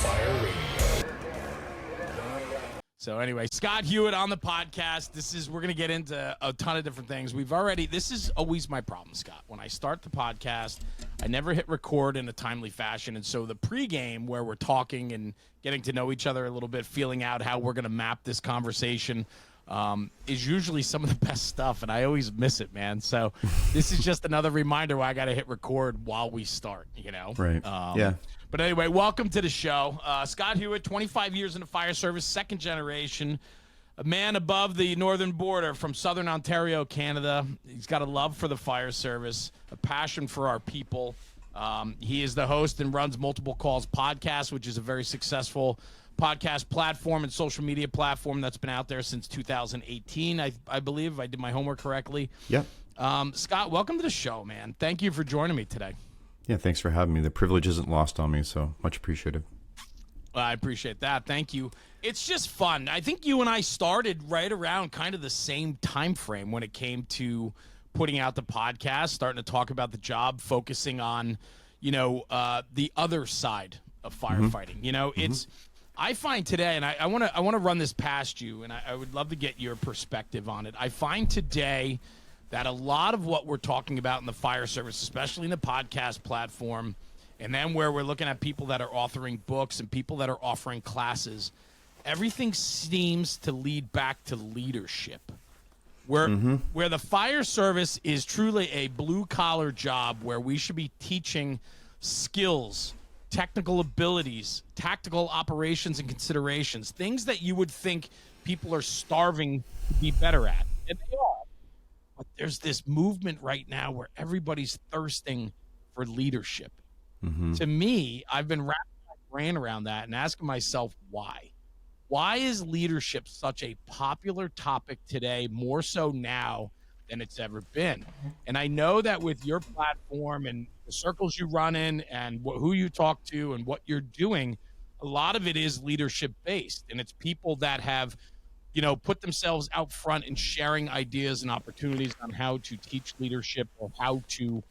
Fire Radio. So anyway, Scott Hewlett on the podcast. We're going to get into a ton of different things. This is always my problem, Scott. When I start the podcast, I never hit record in a timely fashion. And so the pregame where we're talking and getting to know each other a little bit, feeling out how we're going to map this conversation is usually some of the best stuff. And I always miss it, man. So this is just another reminder why I got to hit record while we start, Right. Yeah. But anyway, welcome to the show. Scott Hewlett, 25 years in the fire service, second generation, a man above the northern border from southern Ontario, Canada. He's got a love for the fire service, a passion for our people. He is the host and runs Multiple Calls Podcast, which is a very successful podcast platform and social media platform that's been out there since 2018, I believe, if I did my homework correctly. Yeah. Scott, welcome to the show, man. Thank you for joining me today. Yeah, thanks for having me. The privilege isn't lost on me, so much appreciated. I appreciate that. Thank you. It's just fun. I think you and I started right around kind of the same time frame when it came to putting out the podcast, starting to talk about the job, focusing on, the other side of firefighting. It's I find today, and I want to run this past you, and I would love to get your perspective on it. I find today that a lot of what we're talking about in the fire service, especially in the podcast platform, and then where we're looking at people that are authoring books and people that are offering classes, everything seems to lead back to leadership. Where the fire service is truly a blue-collar job where we should be teaching skills, technical abilities, tactical operations and considerations, things that you would think people are starving to be better at. And they are. But there's this movement right now where everybody's thirsting for leadership. To me, I've been wrapping my brain around that and asking myself why. Why is leadership such a popular topic today, more so now than it's ever been? And I know that with your platform and the circles you run in and who you talk to and what you're doing, a lot of it is leadership based. And it's people that have put themselves out front and sharing ideas and opportunities on how to teach leadership or how to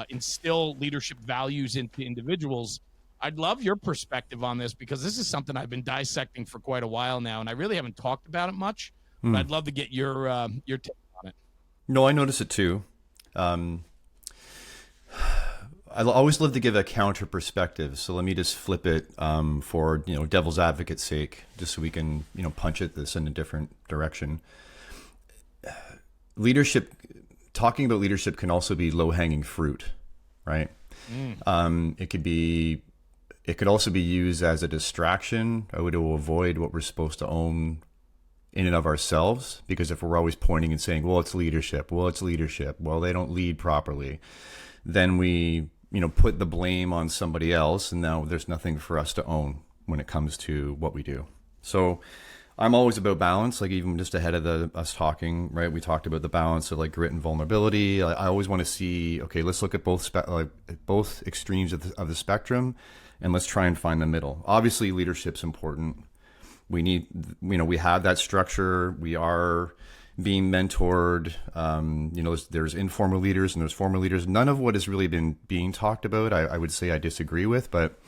instill leadership values into individuals. I'd love your perspective on this because this is something I've been dissecting for quite a while now, and I really haven't talked about it much. But I'd love to get your take on it. No, I notice it too. I always love to give a counter perspective, so let me just flip it for devil's advocate's sake, just so we can punch this in a different direction. Leadership, talking about leadership can also be low-hanging fruit, right? It could also be used as a distraction to avoid what we're supposed to own in and of ourselves, because if we're always pointing and saying, well, it's leadership, well, they don't lead properly, then we put the blame on somebody else, and now there's nothing for us to own when it comes to what we do. So I'm always about balance, like even just ahead of us talking, right? We talked about the balance of like grit and vulnerability. I always want to see, okay, let's look at both extremes of the spectrum, and let's try and find the middle. Obviously, leadership's important. We need, we have that structure. We are being mentored. There's informal leaders and there's formal leaders. None of what has really been being talked about, I would say I disagree with, but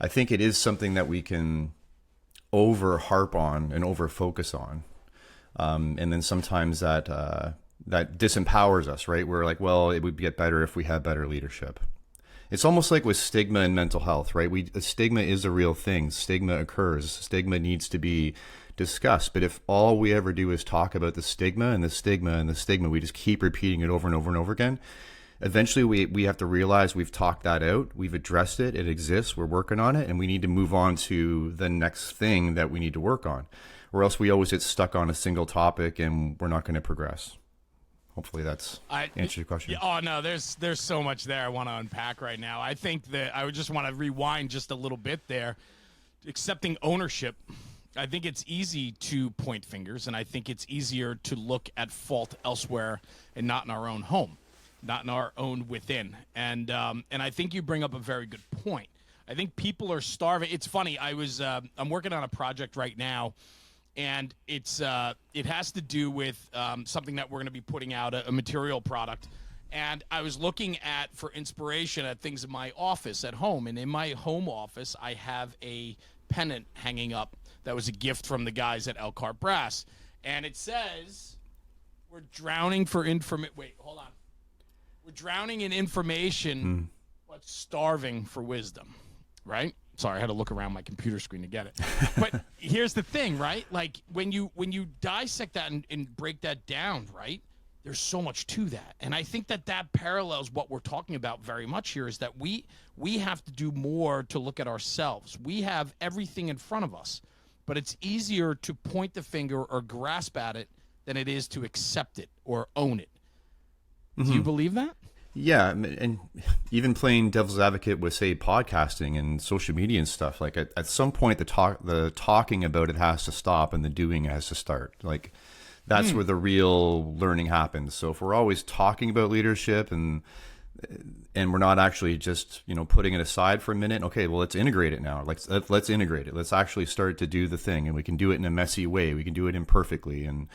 I think it is something that we can over harp on and over focus on. And then sometimes that disempowers us, right? We're like, well, it would get better if we had better leadership. It's almost like with stigma and mental health, right? Stigma is a real thing. Stigma occurs. Stigma needs to be discussed. But if all we ever do is talk about the stigma and the stigma and the stigma, we just keep repeating it over and over and over again, eventually we have to realize we've talked that out, we've addressed it, it exists, we're working on it, and we need to move on to the next thing that we need to work on, or else we always get stuck on a single topic and we're not going to progress. Hopefully that's answers your question. Oh no, there's so much there I want to unpack right now. I think that I would just want to rewind just a little bit there. Accepting ownership. I think it's easy to point fingers, and I think it's easier to look at fault elsewhere and not in our own home, not in our own within. And I think you bring up a very good point. I think people are starving. It's funny. I'm working on a project right now, and it has to do with something that we're going to be putting out, a material product. And I was looking for inspiration at things in my office at home. And in my home office, I have a pennant hanging up that was a gift from the guys at Elkhart Brass. And it says, we're drowning for information. Wait, hold on. We're drowning in information, but starving for wisdom, right? Sorry, I had to look around my computer screen to get it. But here's the thing, right? Like when you dissect that and break that down, right? There's so much to that. And I think that parallels what we're talking about very much here, is that we have to do more to look at ourselves. We have everything in front of us, but it's easier to point the finger or grasp at it than it is to accept it or own it. Do you believe that? Yeah, and even playing devil's advocate with, say, podcasting and social media and stuff, like at some point the talking about it has to stop and the doing has to start. Like that's where the real learning happens. So if we're always talking about leadership and we're not actually just, putting it aside for a minute, okay, well, let's integrate it now. Let's integrate it. Let's actually start to do the thing, and we can do it in a messy way. We can do it imperfectly, and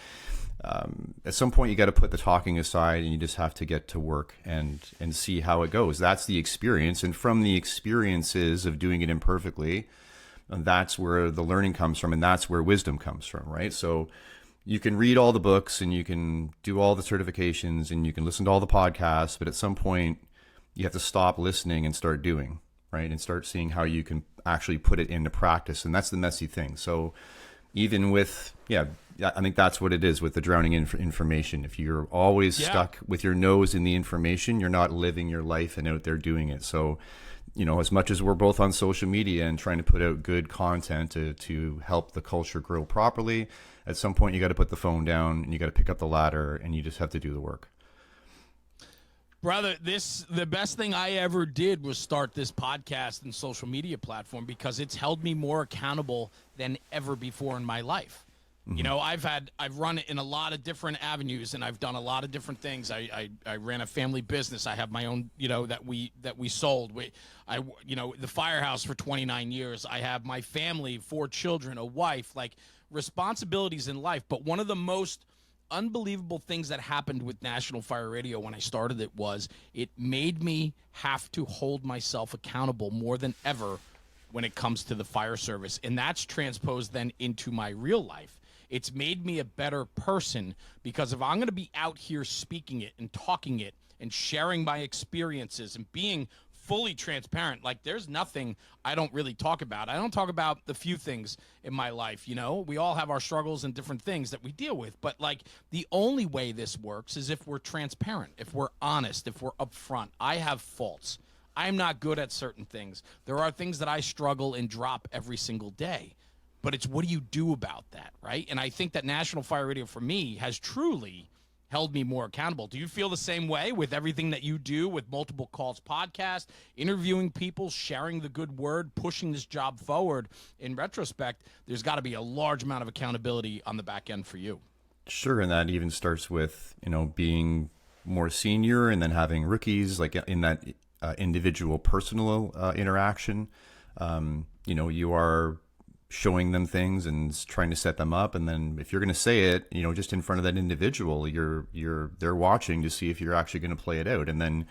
at some point you got to put the talking aside and you just have to get to work and see how it goes. That's the experience. And from the experiences of doing it imperfectly, that's where the learning comes from, and that's where wisdom comes from, right? So you can read all the books and you can do all the certifications and you can listen to all the podcasts, but at some point you have to stop listening and start doing, right? And start seeing how you can actually put it into practice. And that's the messy thing. So even with, I think that's what it is with the drowning in information. If you're always stuck with your nose in the information, you're not living your life and out there doing it. So, as much as we're both on social media and trying to put out good content to help the culture grow properly, at some point you got to put the phone down and you got to pick up the ladder and you just have to do the work. Brother, the best thing I ever did was start this podcast and social media platform, because it's held me more accountable than ever before in my life. I've run it in a lot of different avenues, and I've done a lot of different things. I ran a family business. I have my own, that we sold. The firehouse for 29 years. I have my family, 4 children, a wife, like responsibilities in life. But one of the most unbelievable things that happened with National Fire Radio when I started it was it made me have to hold myself accountable more than ever when it comes to the fire service. And that's transposed then into my real life. It's made me a better person, because if I'm going to be out here speaking it and talking it and sharing my experiences and being fully transparent, like there's nothing I don't really talk about. I don't talk about the few things in my life, we all have our struggles and different things that we deal with. But like the only way this works is if we're transparent, if we're honest, if we're upfront. I have faults. I'm not good at certain things. There are things that I struggle and drop every single day. But it's what do you do about that, right? And I think that National Fire Radio for me has truly held me more accountable. Do you feel the same way with everything that you do with Multiple Calls podcast, interviewing people, sharing the good word, pushing this job forward? In retrospect, there's got to be a large amount of accountability on the back end for you. Sure, and that even starts with, being more senior and then having rookies, like in that individual personal interaction. You are showing them things and trying to set them up, and then if you're going to say it, just in front of that individual, they're watching to see if you're actually going to play it out. And then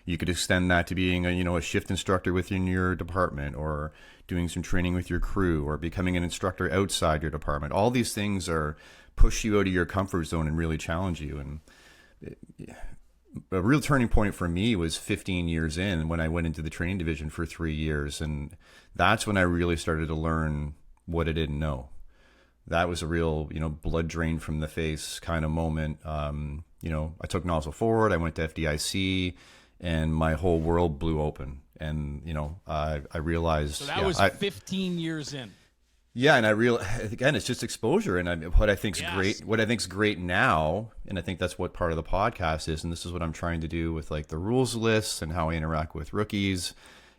you could extend that to being a shift instructor within your department, or doing some training with your crew, or becoming an instructor outside your department. All these things are push you out of your comfort zone and really challenge you. And a real turning point for me was 15 years in, when I went into the training division for 3 years, and that's when I really started to learn what I didn't know. That was a real, blood drain from the face kind of moment. I took nozzle forward, I went to FDIC, and my whole world blew open. And, I realized... So that was 15 years in. Yeah, and I realized, again, it's just exposure. And what I think's great now, and I think that's what part of the podcast is, and this is what I'm trying to do with like the rules lists and how I interact with rookies,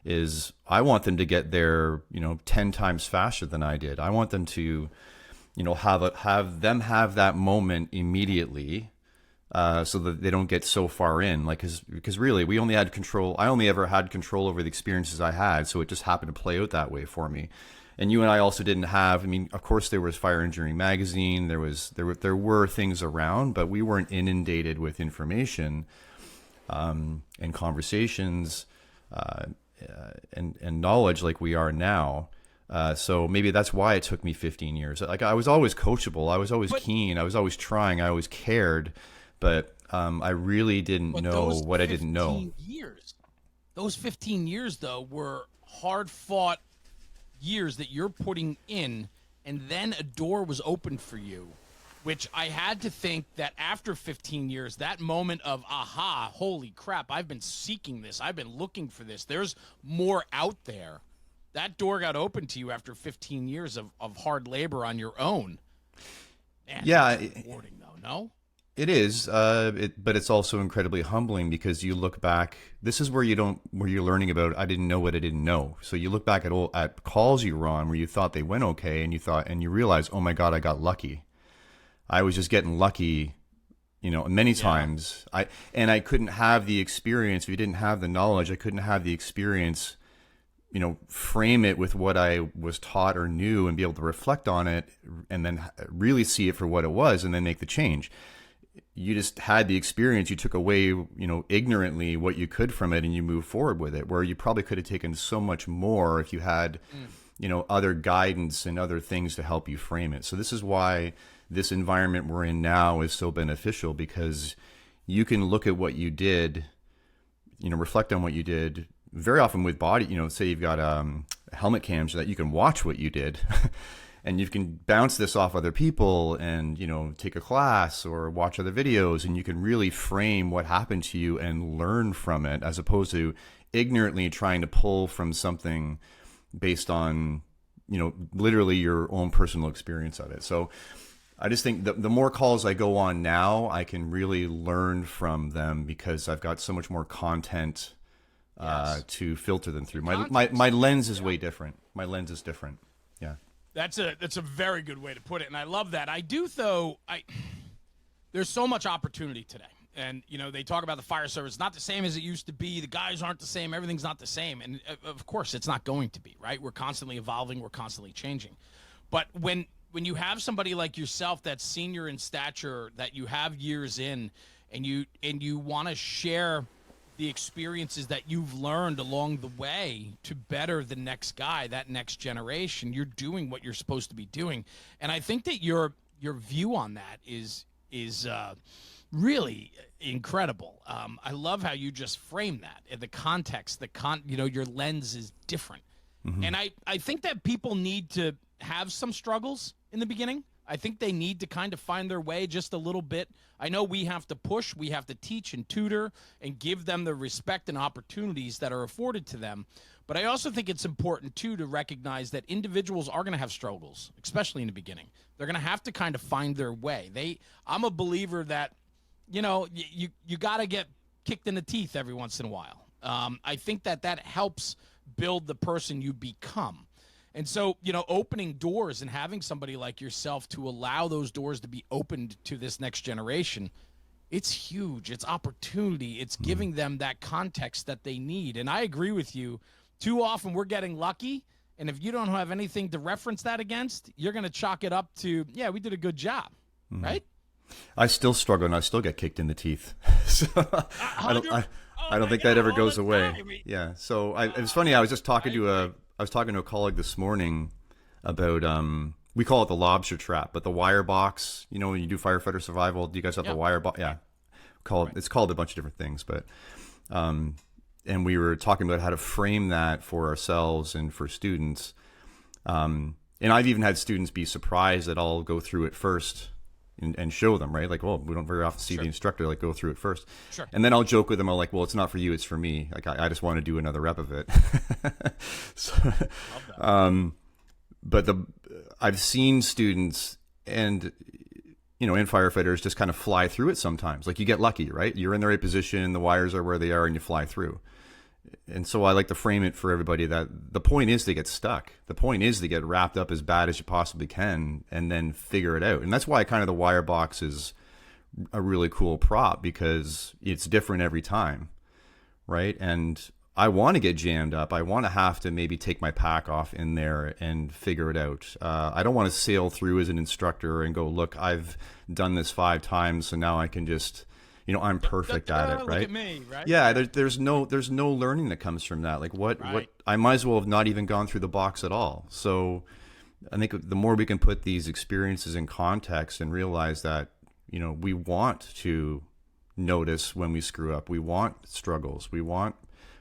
is I want them to get there, 10 times faster than I did. I want them to, have that moment immediately, so that they don't get so far in. Like, because really, we only had control. I only ever had control over the experiences I had, so it just happened to play out that way for me. And you and I also didn't have. I mean, of course, there was Fire Engineering Magazine. There were things around, but we weren't inundated with information. and conversations and knowledge like we are now. So maybe that's why it took me 15 years. Like I was always coachable. I was always keen. I was always trying. I always cared, but I really didn't know what I didn't know. Those 15 years though were hard fought years that you're putting in, and then a door was opened for you, which I had to think that after 15 years, that moment of, aha, holy crap, I've been seeking this. I've been looking for this. There's more out there. That door got opened to you after 15 years of hard labor on your own. Man, yeah. That's rewarding, though, no? It is, but it's also incredibly humbling because you look back. This is where you're learning about. I didn't know what I didn't know. So you look back at calls you were on where you thought they went okay, and you realize, oh my God, I got lucky. I was just getting lucky, many times. I couldn't have the experience if you didn't have the knowledge. I couldn't have the experience, frame it with what I was taught or knew and be able to reflect on it and then really see it for what it was and then make the change. You just had the experience. You took away, ignorantly what you could from it, and you move forward with it, where you probably could have taken so much more if you had, other guidance and other things to help you frame it. So this is why this environment we're in now is so beneficial, because you can look at what you did, reflect on what you did very often with body, say you've got helmet cams so that you can watch what you did and you can bounce this off other people and, take a class or watch other videos, and you can really frame what happened to you and learn from it, as opposed to ignorantly trying to pull from something based on, literally your own personal experience of it. So I just think the more calls I go on now, I can really learn from them because I've got so much more content to filter them through. My lens is way different. My lens is different. Yeah. That's a very good way to put it, and I love that. I do, though. There's so much opportunity today, and they talk about the fire service. It's not the same as it used to be. The guys aren't the same. Everything's not the same, and of course, it's not going to be. Right? We're constantly evolving. We're constantly changing. But when you have somebody like yourself that's senior in stature, that you have years in, and you want to share the experiences that you've learned along the way to better the next guy, that next generation, you're doing what you're supposed to be doing. And I think that your view on that is really incredible. I love how you just frame that in the context, your lens is different. Mm-hmm. And I think that people need to have some struggles in the beginning. I think they need to kind of find their way just a little bit. I know we have to push, we have to teach and tutor and give them the respect and opportunities that are afforded to them. But I also think it's important, too, to recognize that individuals are going to have struggles, especially in the beginning. They're going to have to kind of find their way. I'm a believer that, you got to get kicked in the teeth every once in a while. I think that helps build the person you become. And so, opening doors and having somebody like yourself to allow those doors to be opened to this next generation, it's huge. It's opportunity. It's giving them that context that they need. And I agree with you. Too often we're getting lucky. And if you don't have anything to reference that against, you're going to chalk it up to, yeah, we did a good job. Mm-hmm. Right? I still struggle and I still get kicked in the teeth. So I don't think that ever goes away. Yeah. So it was funny. I was just talking to a colleague this morning about we call it the lobster trap, but the wire box. When you do firefighter survival, do you guys have the wire box? Yeah, it's called a bunch of different things, but and we were talking about how to frame that for ourselves and for students. And I've even had students be surprised that I'll go through it first and show them, right? Like, well, we don't very often see the instructor like go through it first. Sure. And then I'll joke with them. I'll like, well, it's not for you, it's for me. Like, I just want to do another rep of it. So, but I've seen students and, in firefighters just kind of fly through it sometimes. Like, you get lucky, right? You're in the right position, the wires are where they are, and you fly through. And so I like to frame it for everybody that the point is to get stuck. The point is to get wrapped up as bad as you possibly can and then figure it out. And that's why kind of the wire box is a really cool prop, because it's different every time, right? And I want to get jammed up. I want to have to maybe take my pack off in there and figure it out. I don't want to sail through as an instructor and go, look, I've done this 5 times, so now I can just, I'm perfect at it, Look right? at me, right? Yeah, there's no learning that comes from that. Like what Right. I might as well have not even gone through the box at all. So I think the more we can put these experiences in context and realize that, we want to notice when we screw up. We want struggles. We want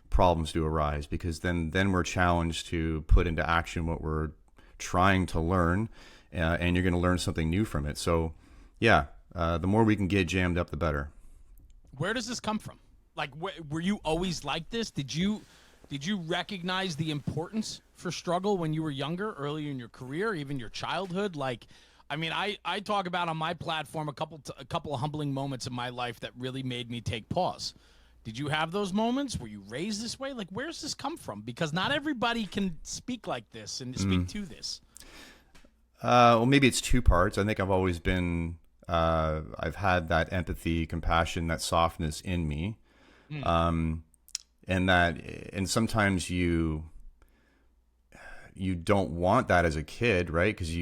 problems to arise, because then we're challenged to put into action what we're trying to learn, and you're going to learn something new from it. So yeah, the more we can get jammed up, the better. Where does this come from? Like, were you always like this? Did you recognize the importance for struggle when you were younger, earlier in your career, even your childhood? Like, I mean, I talk about on my platform a couple of humbling moments in my life that really made me take pause. Did you have those moments? Were you raised this way? Like, where's this come from? Because not everybody can speak like this and speak to this. Well, maybe it's two parts. I think I've always been, I've had that empathy, compassion, that softness in me. And sometimes you don't want that as a kid, right? Because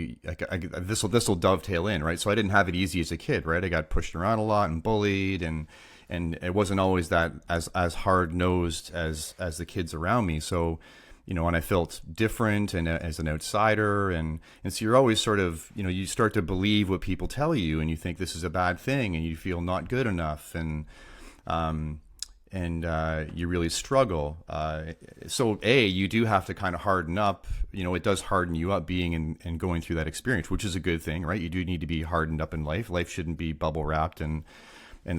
this will dovetail in, right? So I didn't have it easy as a kid, right? I got pushed around a lot and bullied, and it wasn't always that as hard nosed as the kids around me. So, and I felt different and as an outsider, and so you're always sort of, you start to believe what people tell you, and you think this is a bad thing, and you feel not good enough, and you really struggle. So you do have to kind of harden up. It does harden you up being and going through that experience, which is a good thing, right? You do need to be hardened up in life. Life shouldn't be bubble wrapped and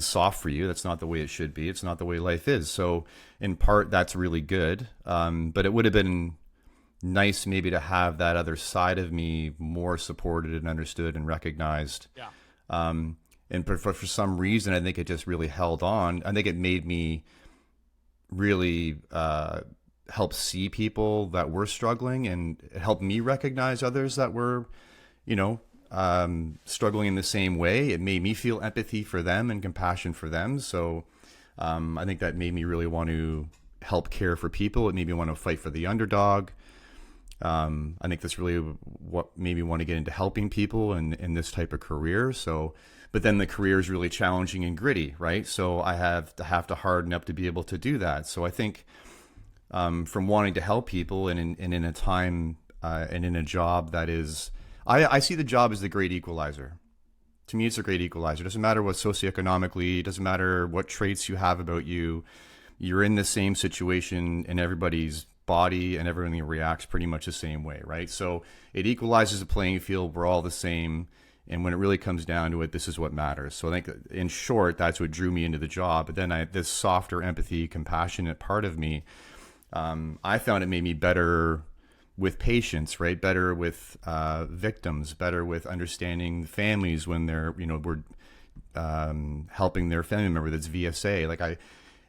soft for you. That's not the way it should be. It's not the way life is. So in part, that's really good. But it would have been nice maybe to have that other side of me more supported and understood and recognized. Yeah. And for some reason, I think it just really held on. I think it made me really help see people that were struggling, and it helped me recognize others that were, struggling in the same way. It made me feel empathy for them and compassion for them. So I think that made me really want to help care for people. It made me want to fight for the underdog. I think that's really what made me want to get into helping people in this type of career. So, but then the career is really challenging and gritty, right? So I have to harden up to be able to do that. So I think from wanting to help people and in a time and in a job that is, I see the job as the great equalizer. To me, it's a great equalizer. It doesn't matter what socioeconomically, it doesn't matter what traits you have about you. You're in the same situation, and everybody's body and everything reacts pretty much the same way, right? So it equalizes the playing field. We're all the same. And when it really comes down to it, this is what matters. So I think, in short, that's what drew me into the job. But then this softer empathy, compassionate part of me, I found it made me better with patients, right? Better with victims, better with understanding families when they're, we're helping their family member that's VSA.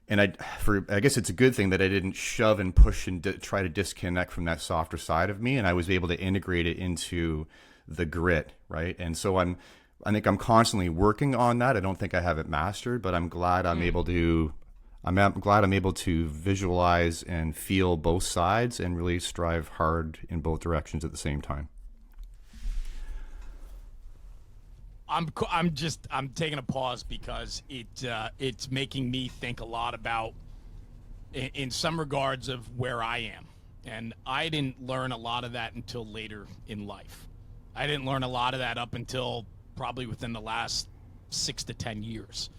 I guess it's a good thing that I didn't shove and push and try to disconnect from that softer side of me, and I was able to integrate it into the grit, right? And so I think I'm constantly working on that. I don't think I have it mastered, but I'm glad I'm able to. I'm glad I'm able to visualize and feel both sides and really strive hard in both directions at the same time. I'm taking a pause because it's making me think a lot about, in some regards, of where I am, and I didn't learn a lot of that until later in life. I didn't learn a lot of that up until probably within the last 6 to 10 years.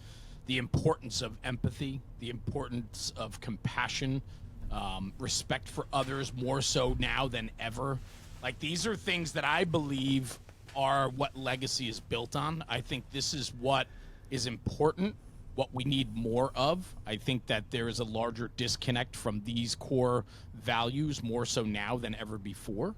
The importance of empathy, the importance of compassion, respect for others, more so now than ever. Like, these are things that I believe are what legacy is built on. I think this is what is important, what we need more of. I think that there is a larger disconnect from these core values, more so now than ever before.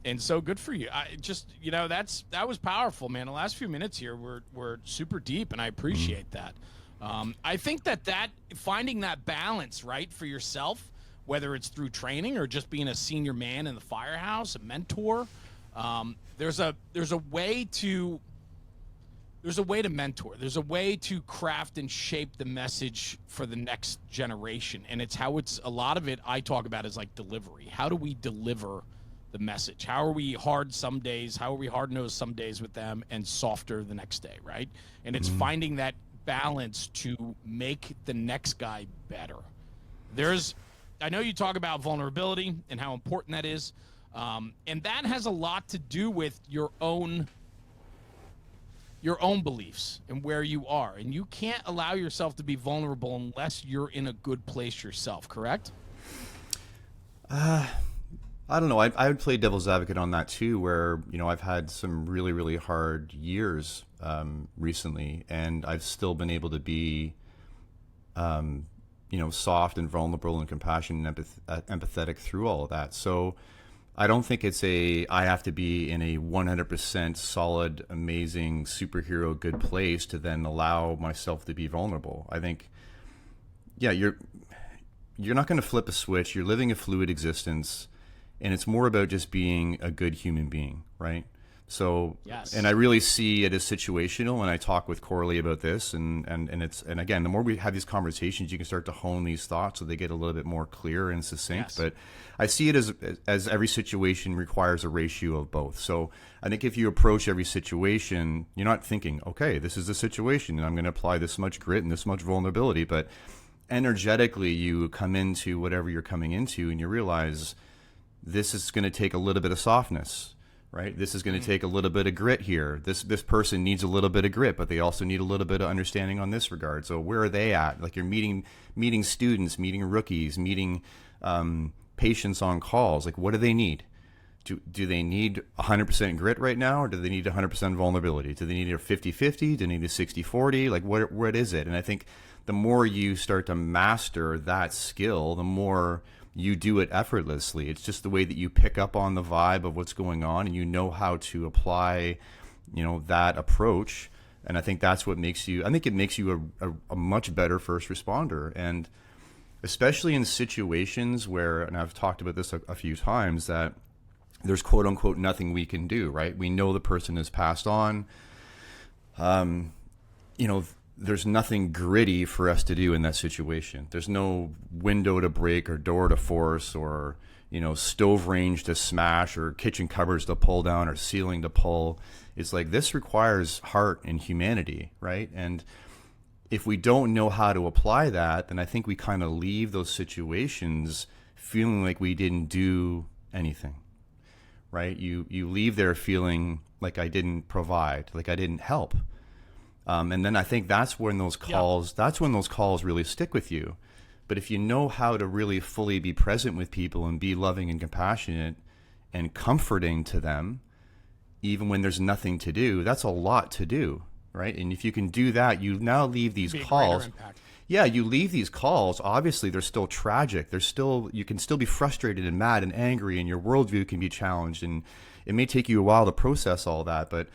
And so good for you. I just, that was powerful, man. The last few minutes here were super deep, and I appreciate that. I think that finding that balance, right, for yourself, whether it's through training or just being a senior man in the firehouse, a mentor, there's a way to mentor. There's a way to craft and shape the message for the next generation. And a lot of it I talk about is like delivery. How do we deliver the message? How are we hard some days? How are we hard-nosed some days with them and softer the next day, right? And it's finding that balance to make the next guy better? I know you talk about vulnerability and how important that is, and that has a lot to do with your own beliefs and where you are, and you can't allow yourself to be vulnerable unless you're in a good place yourself. Correct? I don't know. I would play devil's advocate on that too, where, I've had some really, really hard years recently, and I've still been able to be, soft and vulnerable and compassionate and empathetic through all of that. So I don't think I have to be in a 100% solid, amazing, superhero good place to then allow myself to be vulnerable. I think, yeah, you're not going to flip a switch. You're living a fluid existence, and it's more about just being a good human being, right? So, yes. And I really see it as situational, and I talk with Coralie about this, and again, the more we have these conversations, you can start to hone these thoughts so they get a little bit more clear and succinct. Yes. But I see it as every situation requires a ratio of both. So I think if you approach every situation, you're not thinking, okay, this is the situation, and I'm going to apply this much grit and this much vulnerability, but energetically you come into whatever you're coming into, and you realize this is going to take a little bit of softness. Right? This is going to take a little bit of grit here. This person needs a little bit of grit, but they also need a little bit of understanding on this regard. So where are they at? Like, you're meeting students, meeting rookies, meeting patients on calls. Like, what do they need? Do they need 100% grit right now, or do they need 100% vulnerability? Do they need a 50-50? Do they need a 60-40? Like, what is it? And I think the more you start to master that skill, the more you do it effortlessly. It's just the way that you pick up on the vibe of what's going on, and you know how to apply, that approach. And I think that's what makes you, a much better first responder. And especially in situations where, and I've talked about this a few times, that there's quote unquote nothing we can do, right? We know the person has passed on. There's nothing gritty for us to do in that situation. There's no window to break or door to force or, stove range to smash or kitchen cupboards to pull down or ceiling to pull. It's like, this requires heart and humanity, right? And if we don't know how to apply that, then I think we kind of leave those situations feeling like we didn't do anything, right? You leave there feeling like I didn't provide, like I didn't help. And then I think that's when those calls really stick with you. But if you know how to really fully be present with people and be loving and compassionate and comforting to them, even when there's nothing to do, that's a lot to do, right? And if you can do that, you now leave these calls. Yeah, you leave these calls. Obviously, they're still tragic. You can still be frustrated and mad and angry, and your worldview can be challenged. And it may take you a while to process all that, but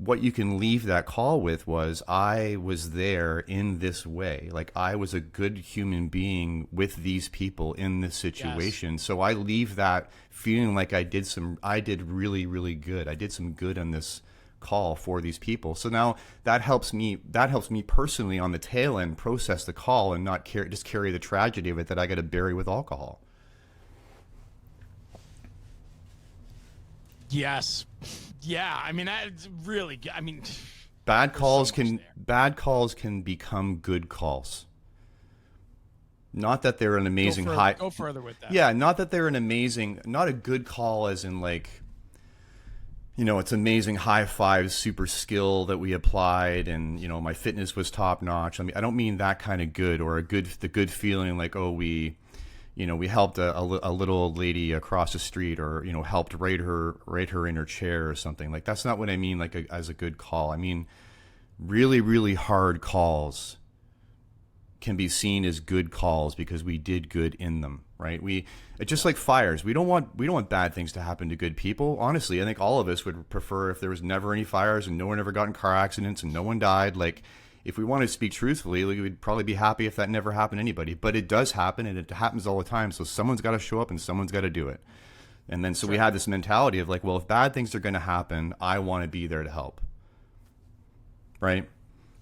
what you can leave that call with was, I was there in this way. Like, I was a good human being with these people in this situation. Yes. So I leave that feeling like I did really, really good. I did some good on this call for these people. So now that helps me personally on the tail end process the call and not carry the tragedy of it that I got to bury with alcohol. Yes. Yeah. I mean, that's really, bad calls can become good calls. Not that they're an amazing Go further with that. Yeah. Not that they're not a good call as in like, it's amazing high five, super skill that we applied, and, my fitness was top notch. I mean, I don't mean that kind of good, or the good feeling like, oh, we helped a little old lady across the street, or, helped rate her in her chair or something. Like, that's not what I mean, like, as a good call. I mean, really, really hard calls can be seen as good calls because we did good in them, right? It's just like fires. We don't want bad things to happen to good people. Honestly, I think all of us would prefer if there was never any fires and no one ever got in car accidents and no one died. Like, if we want to speak truthfully, we would probably be happy if that never happened to anybody. But it does happen, and it happens all the time. So someone's got to show up and someone's got to do it. And then we had this mentality of like, well, if bad things are going to happen, I want to be there to help. Right?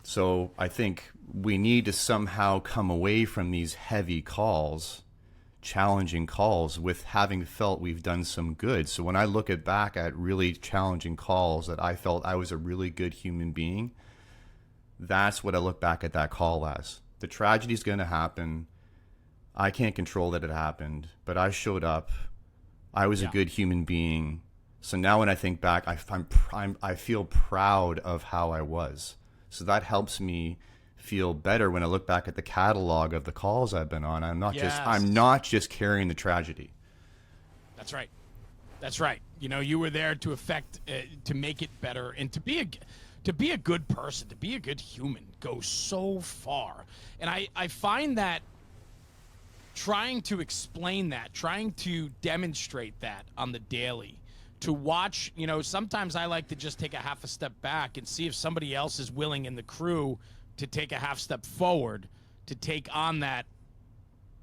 So I think we need to somehow come away from these heavy calls, challenging calls, with having felt we've done some good. So when I look back at really challenging calls that I felt I was a really good human being, That's what I look back at that call as. The tragedy's going to happen. I can't control that it happened, but I showed up. I was a good human being. So now when I think back, I feel proud of how I was. So that helps me feel better when I look back at the catalog of the calls I've been on. I'm not just carrying the tragedy. That's right. That's right. You know, you were there to affect, to make it better, and to be a good person, to be a good human goes so far. And I find that trying to explain that, trying to demonstrate that on the daily, to watch, you know, sometimes I like to just take a half a step back and see if somebody else is willing in the crew to take a half step forward, to take on that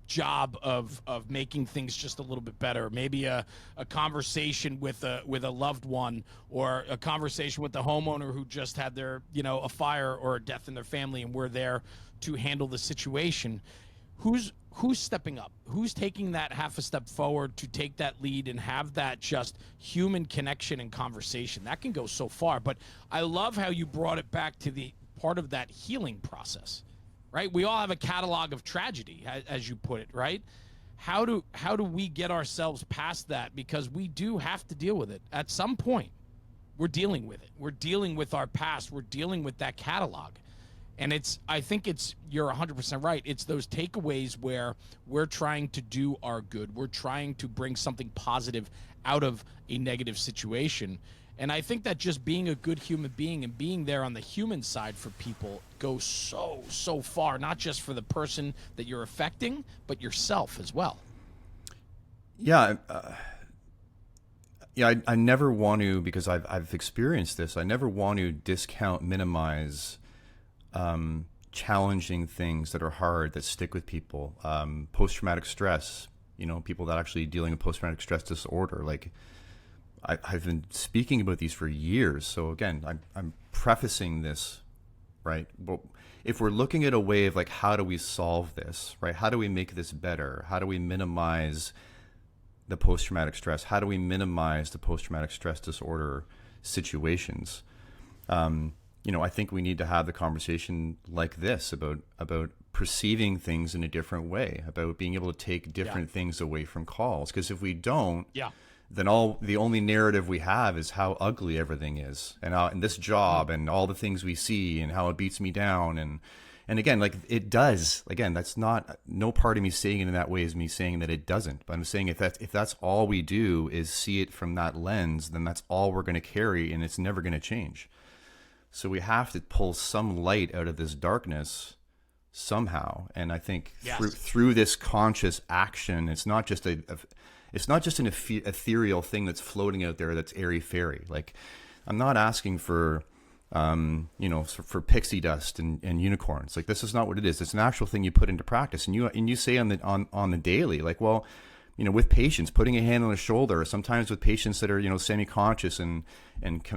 job of making things just a little bit better. Maybe a conversation with a loved one, or a conversation with the homeowner who just had their, you know, a fire or a death in their family, and we're there to handle the situation. Who's stepping up? Who's taking that half a step forward to take that lead and have that just human connection and conversation? That can go so far. But I love how you brought it back to the part of that healing process, right? We all have a catalog of tragedy, as you put it, right? How do we get ourselves past that? Because we do have to deal with it at some point. We're dealing with it. We're dealing with our past. We're dealing with that catalog. And I think you're 100% right. It's those takeaways where we're trying to do our good. We're trying to bring something positive out of a negative situation. And I think that just being a good human being and being there on the human side for people goes so far, not just for the person that you're affecting, but yourself as well. Yeah. I never want to, because I've experienced this, I never want to discount, minimize challenging things that are hard, that stick with people. Post-traumatic stress, you know, people that actually dealing with post-traumatic stress disorder. Like, I've been speaking about these for years. So again, I'm prefacing this, right? But if we're looking at a way of like, how do we solve this, right? How do we make this better? How do we minimize the post-traumatic stress? How do we minimize the post-traumatic stress disorder situations? You know, I think we need to have the conversation like this about perceiving things in a different way, about being able to take different things away from calls. Because if we don't, then the only narrative we have is how ugly everything is, and this job and all the things we see and how it beats me down. And again, like, it does. Again, that's not, no part of me saying it in that way is me saying that it doesn't. But I'm saying if that's all we do is see it from that lens, then that's all we're going to carry, and it's never going to change. So we have to pull some light out of this darkness somehow. And I think through this conscious action, it's not just it's not just an ethereal thing that's floating out there that's airy-fairy. Like, I'm not asking for, you know, for pixie dust and unicorns. Like, this is not what it is. It's an actual thing you put into practice. And you say on the daily, like, well, you know, with patients, putting a hand on the shoulder, or sometimes with patients that are, you know, semi-conscious and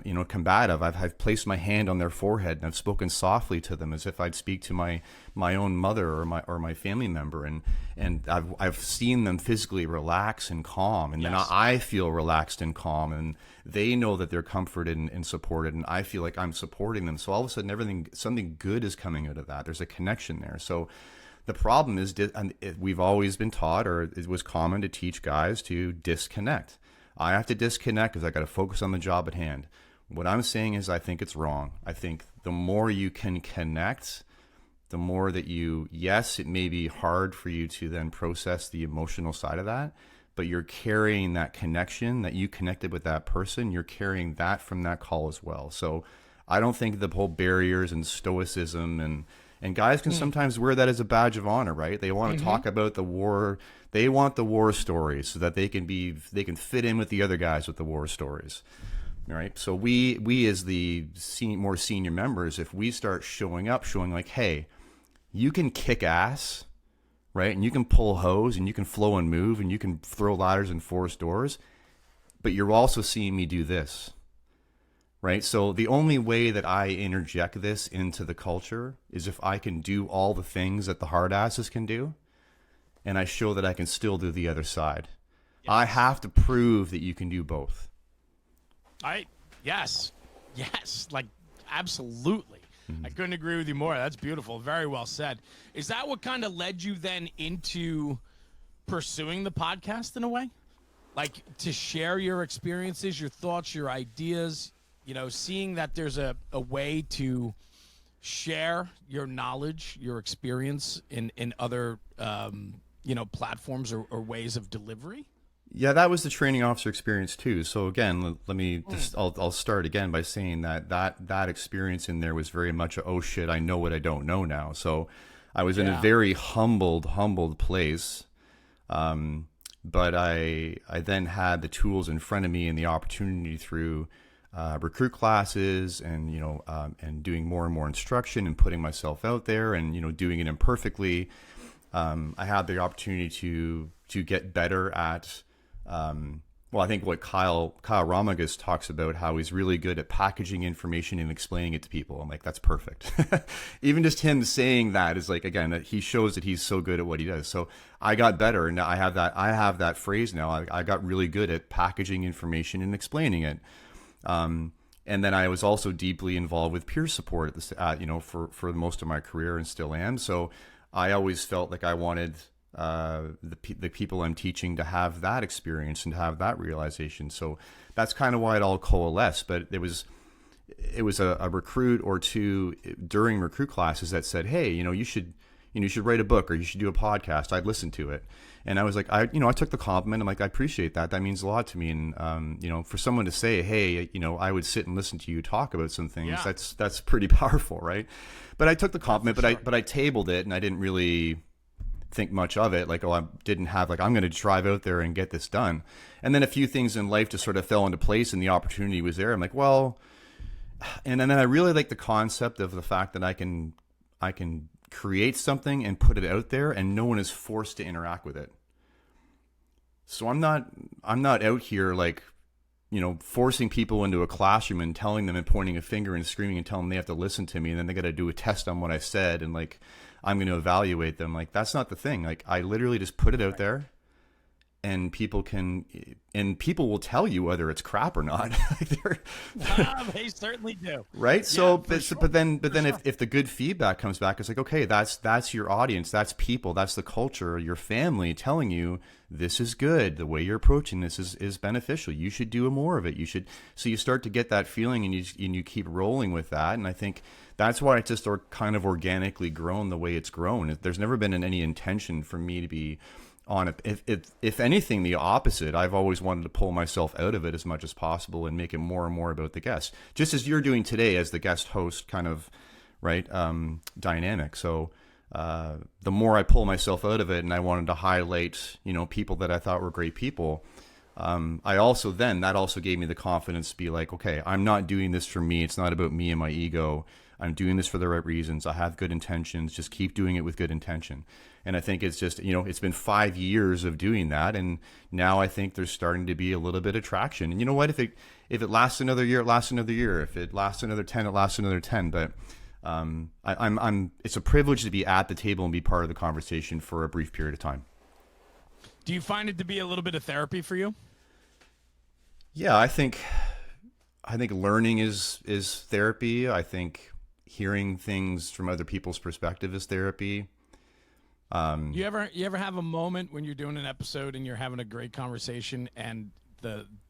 you know, combative, I've placed my hand on their forehead and I've spoken softly to them as if I'd speak to my own mother or my family member, and I've seen them physically relax and calm, and then I feel relaxed and calm, and they know that they're comforted and supported, and I feel like I'm supporting them. So all of a sudden, something good is coming out of that. There's a connection there. So the problem is, we've always been taught, or it was common to teach guys to disconnect. I have to disconnect because I got to focus on the job at hand. What I'm saying is, I think it's wrong. I think the more you can connect, the more that yes, it may be hard for you to then process the emotional side of that, but you're carrying that connection that you connected with that person. You're carrying that from that call as well. So I don't think the whole barriers and stoicism and guys can sometimes wear that as a badge of honor, right? They want to talk about the war. They want the war stories so that they can fit in with the other guys with the war stories, right? So we as the more senior members, if we start showing like, hey, you can kick ass, right? And you can pull hose, and you can flow and move, and you can throw ladders and force doors, but you're also seeing me do this. Right. So the only way that I interject this into the culture is if I can do all the things that the hard asses can do, and I show that I can still do the other side. Yes. I have to prove that you can do both. Yes, like, absolutely. I couldn't agree with you more. That's beautiful. Very well said. Is that what kind of led you then into pursuing the podcast in a way? Like to share your experiences, your thoughts, your ideas, seeing that there's a way to share your knowledge, your experience in other, platforms or ways of delivery? Yeah, that was the training officer experience too. So again, let me just, I'll start again by saying that experience in there was very much oh shit, I know what I don't know now. So I was in a very humbled place. But I then had the tools in front of me and the opportunity through recruit classes and and doing more and more instruction and putting myself out there and doing it imperfectly. I had the opportunity to get better at I think what Kyle Ramagas talks about, how he's really good at packaging information and explaining it to people. I'm like, that's perfect. Even just him saying that is like, again, he shows that he's so good at what he does. So I got better, and I have that phrase now. I got really good at packaging information and explaining it. And then I was also deeply involved with peer support for most of my career, and still am. So I always felt like I wanted the people I'm teaching to have that experience and to have that realization. So that's kind of why it all coalesced. But it was a recruit or two during recruit classes that said, hey, you should write a book or you should do a podcast. I'd listen to it. And I was like, I took the compliment. I'm like, I appreciate that. That means a lot to me. And, for someone to say, hey, I would sit and listen to you talk about some things, that's pretty powerful. Right. But I took the compliment, but I tabled it, and I didn't really think much of it. Like, I didn't have I'm going to drive out there and get this done. And then a few things in life just sort of fell into place, and the opportunity was there. I'm like, well, and then I really like the concept of the fact that I can create something and put it out there, and no one is forced to interact with it. So I'm not out here forcing people into a classroom and telling them and pointing a finger and screaming and telling them they have to listen to me, and then they got to do a test on what I said, and I'm going to evaluate them. That's not the thing. I literally just put it out there, and people will tell you whether it's crap or not. They certainly do. Right. So, but then sure. if the good feedback comes back, it's like, okay, that's your audience. That's people. That's the culture, your family telling you this is good. The way you're approaching this is beneficial. You should do more of it. So you start to get that feeling, and you keep rolling with that. And I think that's why it's just kind of organically grown the way it's grown. There's never been any intention for me to be on it. If anything, the opposite. I've always wanted to pull myself out of it as much as possible and make it more and more about the guest, just as you're doing today as the guest host kind of, right, dynamic. So the more I pull myself out of it, and I wanted to highlight, people that I thought were great people, that also gave me the confidence to be like, okay, I'm not doing this for me. It's not about me and my ego. I'm doing this for the right reasons. I have good intentions. Just keep doing it with good intention. And I think it's just, it's been 5 years of doing that. And now I think there's starting to be a little bit of traction. And you know what? If it lasts another year, it lasts another year. If it lasts another 10, it lasts another 10. But it's a privilege to be at the table and be part of the conversation for a brief period of time. Do you find it to be a little bit of therapy for you? Yeah, I think learning is therapy. I think hearing things from other people's perspective is therapy. You ever have a moment when you're doing an episode and you're having a great conversation and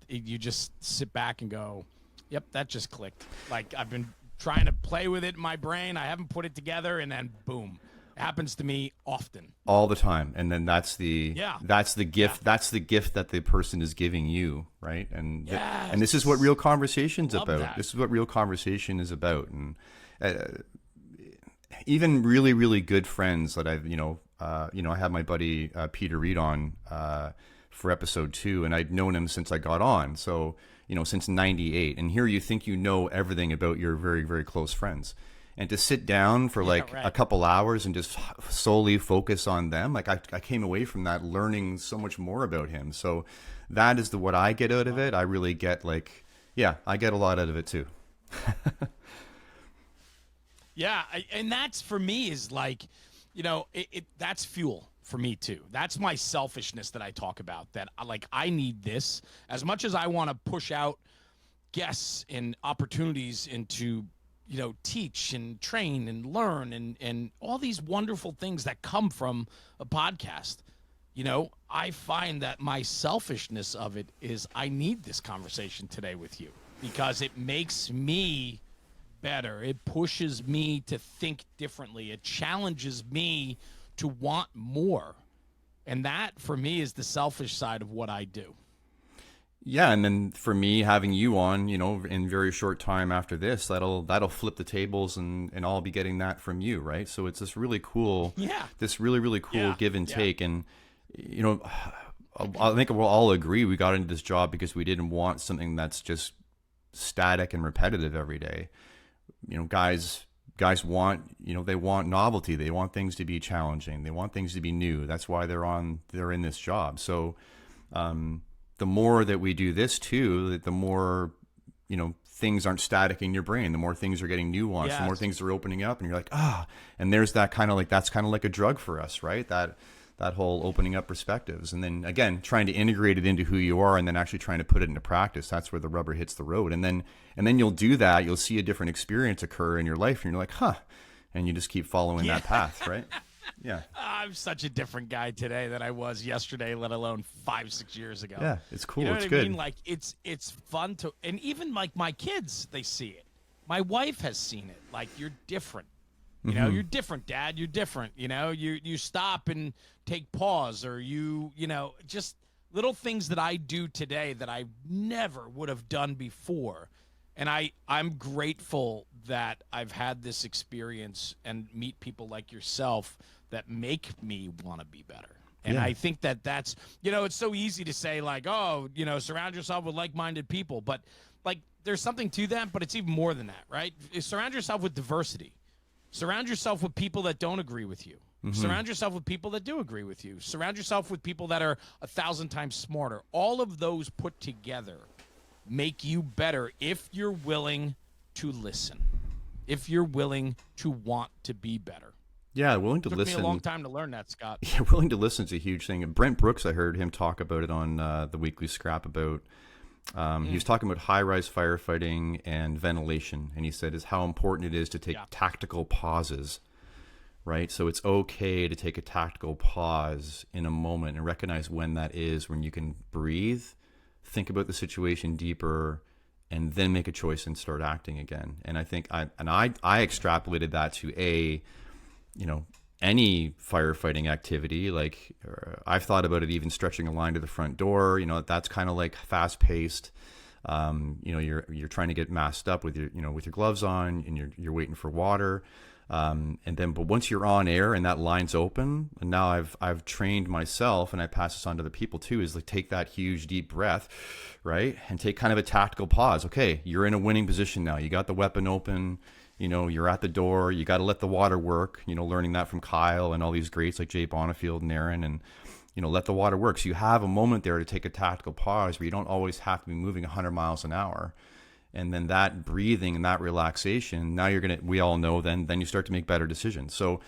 you just sit back and go, yep, that just clicked. Like, I've been trying to play with it in my brain, I haven't put it together, and then boom. It happens to me often. All the time. And then that's the gift. Yeah. That's the gift that the person is giving you, right? And yes. And this is what real conversation's about. That. This is what real conversation is about. And even really, really good friends that I've, I had my buddy Peter Reed on for episode 2, and I'd known him since I got on. So, since 98. And here you think you know everything about your very, very close friends. And to sit down for a couple hours and just solely focus on them, I came away from that learning so much more about him. So that is what I get out of it. I really get I get a lot out of it too. Yeah, and that's for me is that's fuel for me too. That's my selfishness that I talk about, that I need this as much as I want to push out guests and opportunities into teach and train and learn and all these wonderful things that come from a podcast. I find that my selfishness of it is I need this conversation today with you because it makes me better. It pushes me to think differently. It challenges me to want more. And that, for me, is the selfish side of what I do. Yeah, and then for me, having you on, in very short time after this, that'll flip the tables, and I'll be getting that from you, right? So it's this really cool, this really really cool give and take, and I think we'll all agree we got into this job because we didn't want something that's just static and repetitive every day. Guys want, they want novelty. They want things to be challenging. They want things to be new. That's why they're in this job. So, the more that we do this too, the more, things aren't static in your brain. The more things are getting nuanced, the more things are opening up, and you're like, and there's that that's kind of like a drug for us, right? That whole opening up perspectives. And then again, trying to integrate it into who you are and then actually trying to put it into practice. That's where the rubber hits the road. And then you'll do that. You'll see a different experience occur in your life and you're like, and you just keep following that path, right? Yeah. I'm such a different guy today than I was yesterday, let alone 5-6 years ago. Yeah, it's cool. You know it's what good. I mean? Like it's fun to, and even like my kids, they see it. My wife has seen it. Like, you're different. You're different, Dad. You're different. You stop and take pause, or just little things that I do today that I never would have done before. And I'm grateful that I've had this experience and meet people like yourself that make me want to be better. And I think that's, it's so easy to say like, surround yourself with like-minded people. But like, there's something to that, but it's even more than that, right? Surround yourself with diversity. Surround yourself with people that don't agree with you. Surround yourself with people that do agree with you. Surround yourself with people that are 1,000 times smarter. All of those put together make you better if you're willing to listen, if you're willing to want to be better. Yeah, willing to listen. Took me a long time to learn that, Scott. Yeah, willing to listen is a huge thing. And Brent Brooks, I heard him talk about it on the Weekly Scrap about. He was talking about high-rise firefighting and ventilation, and he said is how important it is to take tactical pauses, right? So it's okay to take a tactical pause in a moment and recognize when that is, when you can breathe, think about the situation deeper, and then make a choice and start acting again. And I think I extrapolated that to any firefighting activity. Like I've thought about it even stretching a line to the front door. That's kind of like fast paced. You're trying to get masked up with your gloves on, and you're waiting for water. But once you're on air and that line's open, and now I've trained myself, and I pass this on to the people too, is like take that huge deep breath, right? And take kind of a tactical pause. Okay, you're in a winning position now. You got the weapon open. You're at the door. You got to let the water work. Learning that from Kyle and all these greats like Jay Bonifield and Aaron, and let the water work. So you have a moment there to take a tactical pause where you don't always have to be moving 100 miles an hour. And then that breathing and that relaxation, now we all know, then you start to make better decisions. So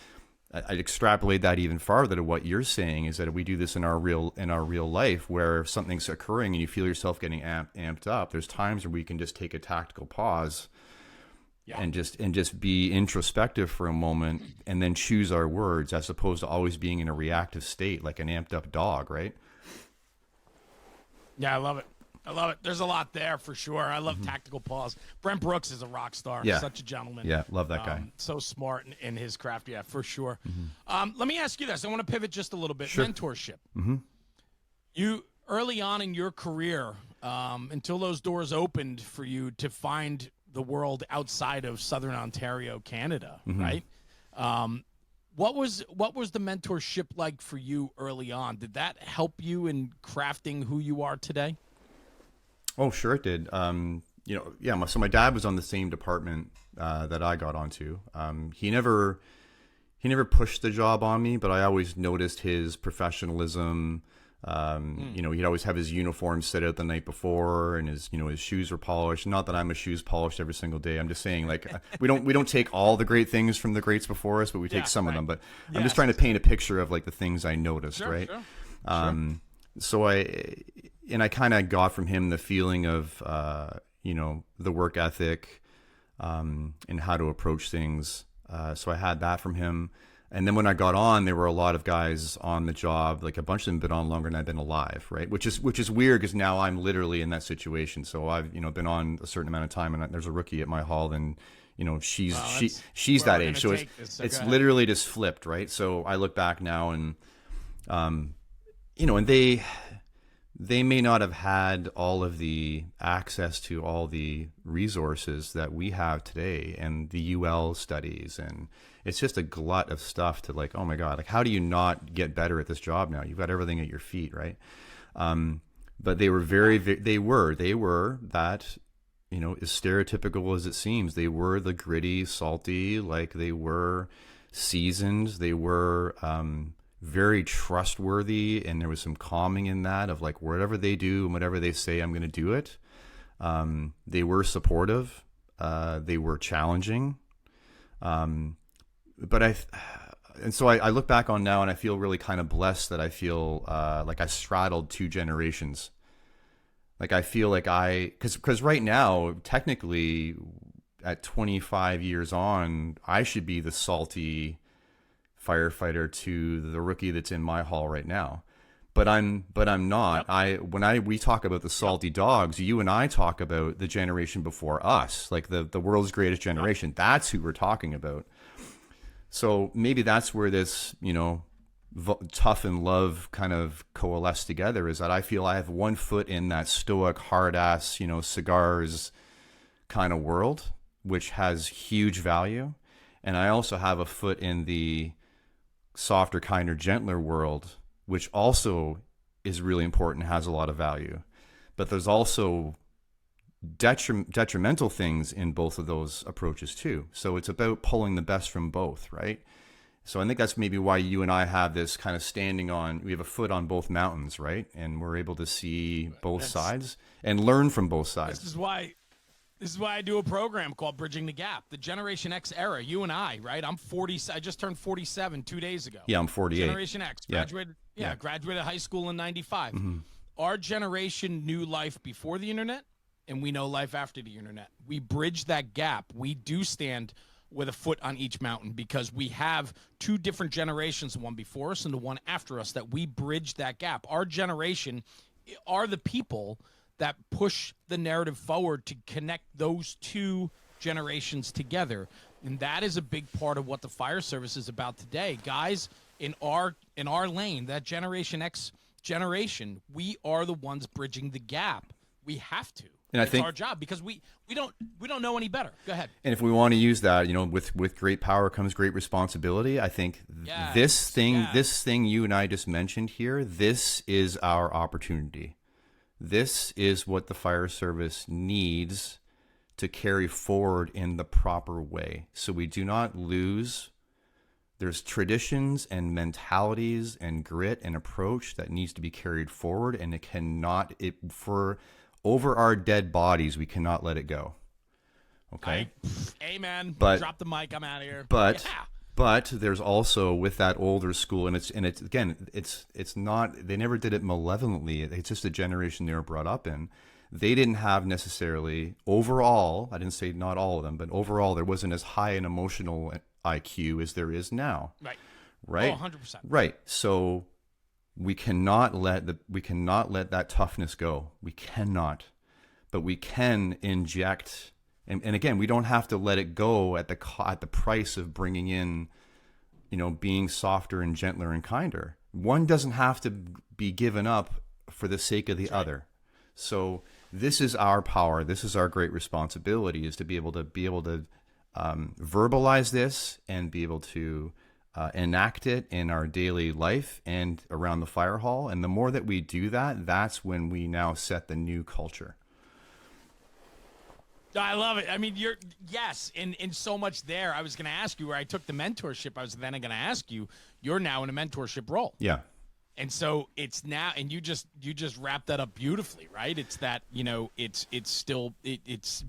I'd extrapolate that even farther to what you're saying, is that if we do this in our real life, where if something's occurring and you feel yourself getting amped up, there's times where we can just take a tactical pause. Yeah. And just be introspective for a moment, and then choose our words, as opposed to always being in a reactive state like an amped up dog, right? Yeah, I love it. There's a lot there for sure. I love tactical pause. Brent Brooks is a rock star. Yeah. Such a gentleman. Yeah, love that guy. So smart in his craft. Yeah, for sure. Let me ask you this. I want to pivot just a little bit. Sure. Mentorship. You, early on in your career, until those doors opened for you to find the world outside of Southern Ontario, Canada, right? What was the mentorship like for you early on? Did that help you in crafting who you are today? Oh, sure it did. So my dad was on the same department that I got onto. He never pushed the job on me, but I always noticed his professionalism. He'd always have his uniform set out the night before, and his shoes were polished. Not that I'm a shoes polished every single day. I'm just saying, like, we don't take all the great things from the greats before us, but we take some of them. But I'm just trying to paint a picture of like the things I noticed, right? Sure. So I kind of got from him the feeling of, the work ethic, and how to approach things. So I had that from him. And then when I got on, there were a lot of guys on the job, like a bunch of them been on longer than I've been alive, right? Which is weird because now I'm literally in that situation. So I've been on a certain amount of time, and there's a rookie at my hall, and she's that age. So it's literally just flipped, right? So I look back now, and and they may not have had all of the access to all the resources that we have today and the UL studies, and it's just a glut of stuff to like, oh my God, like how do you not get better at this job now? You've got everything at your feet, right? But they were they were that, as stereotypical as it seems, they were the gritty, salty, like they were seasoned, they were very trustworthy, and there was some calming in that of like whatever they do and whatever they say, I'm going to do it. They were supportive, they were challenging, and so I look back on now and I feel really kind of blessed that I feel like I straddled two generations. Like I feel like because right now, technically at 25 years on, I should be the salty firefighter to the rookie that's in my hall right now. But I'm not. Yep. We talk about the salty dogs, you and I talk about the generation before us, like the world's greatest generation. Yep. That's who we're talking about. So maybe that's where this, tough and love kind of coalesce together, is that I feel I have one foot in that stoic, hard ass, cigars kind of world, which has huge value. And I also have a foot in the softer, kinder, gentler world, which also is really important, has a lot of value. But there's also detrimental things in both of those approaches too. So it's about pulling the best from both, right? So I think that's maybe why you and I have this kind of we have a foot on both mountains, right? And we're able to see both sides and learn from both sides. This is why I do a program called Bridging the Gap. The Generation X era, you and I, right? I'm 40. I just turned 47 2 days ago. Yeah, I'm 48. Generation X, graduated high school in 95. Mm-hmm. Our generation knew life before the internet, and we know life after the internet. We bridge that gap. We do stand with a foot on each mountain because we have two different generations, the one before us and the one after us, that we bridge that gap. Our generation are the people that push the narrative forward to connect those two generations together. And that is a big part of what the fire service is about today. Guys, in our lane, that Generation X generation, we are the ones bridging the gap. We have to. And it's our job because we don't know any better. Go ahead. And if we want to use that, with great power comes great responsibility. I think this thing you and I just mentioned here, this is our opportunity. This is what the fire service needs to carry forward in the proper way. So we do not lose. There's traditions and mentalities and grit and approach that needs to be carried forward, and for over our dead bodies, we cannot let it go. Okay. Amen. But drop the mic. I'm out of here. But there's also with that older school, and it's not, they never did it malevolently. It's just the generation they were brought up in. They didn't have necessarily overall, I didn't say not all of them, but overall there wasn't as high an emotional IQ as there is now. Right. Oh, 100%. Right. So we cannot let that toughness go. We cannot, but we can inject. And again, we don't have to let it go at the price of bringing in, being softer and gentler and kinder. One doesn't have to be given up for the sake of the other. So this is our power. This is our great responsibility, is to be able to verbalize this and be able to enact it in our daily life and around the fire hall. And the more that we do that, that's when we now set the new culture. I love it. I mean, in so much there. I was going to ask you where I took the mentorship. I was then going to ask you, you're now in a mentorship role. Yeah. And so it's now, and you just wrapped that up beautifully, right? It's that, it's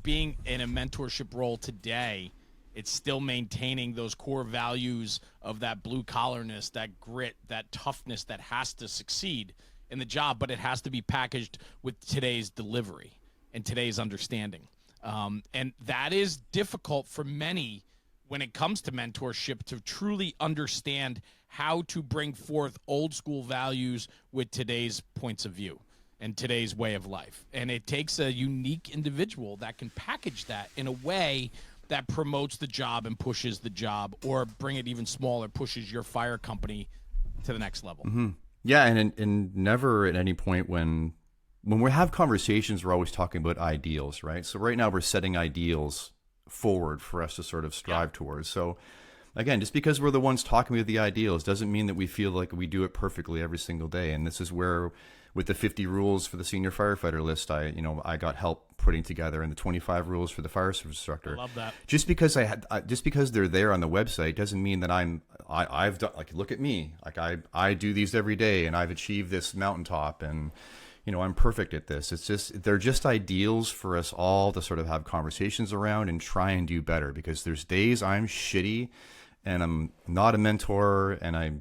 being in a mentorship role today. It's still maintaining those core values of that blue collarness, that grit, that toughness that has to succeed in the job, but it has to be packaged with today's delivery and today's understanding. And that is difficult for many when it comes to mentorship to truly understand how to bring forth old school values with today's points of view and today's way of life. And it takes a unique individual that can package that in a way that promotes the job and pushes the job, or bring it even smaller, pushes your fire company to the next level. Yeah, and never at any point when we have conversations, we're always talking about ideals, right? So right now we're setting ideals forward for us to sort of strive towards. So again, just because we're the ones talking about the ideals doesn't mean that we feel like we do it perfectly every single day. And this is where, with the 50 rules for the senior firefighter list, I got help putting together, and the 25 rules for the fire service instructor. I love that. Just because just because they're there on the website doesn't mean that I've done, like, look at me, like I do these every day and I've achieved this mountaintop, and I'm perfect at this. It's just, they're just ideals for us all to sort of have conversations around and try and do better, because there's days I'm shitty and I'm not a mentor and I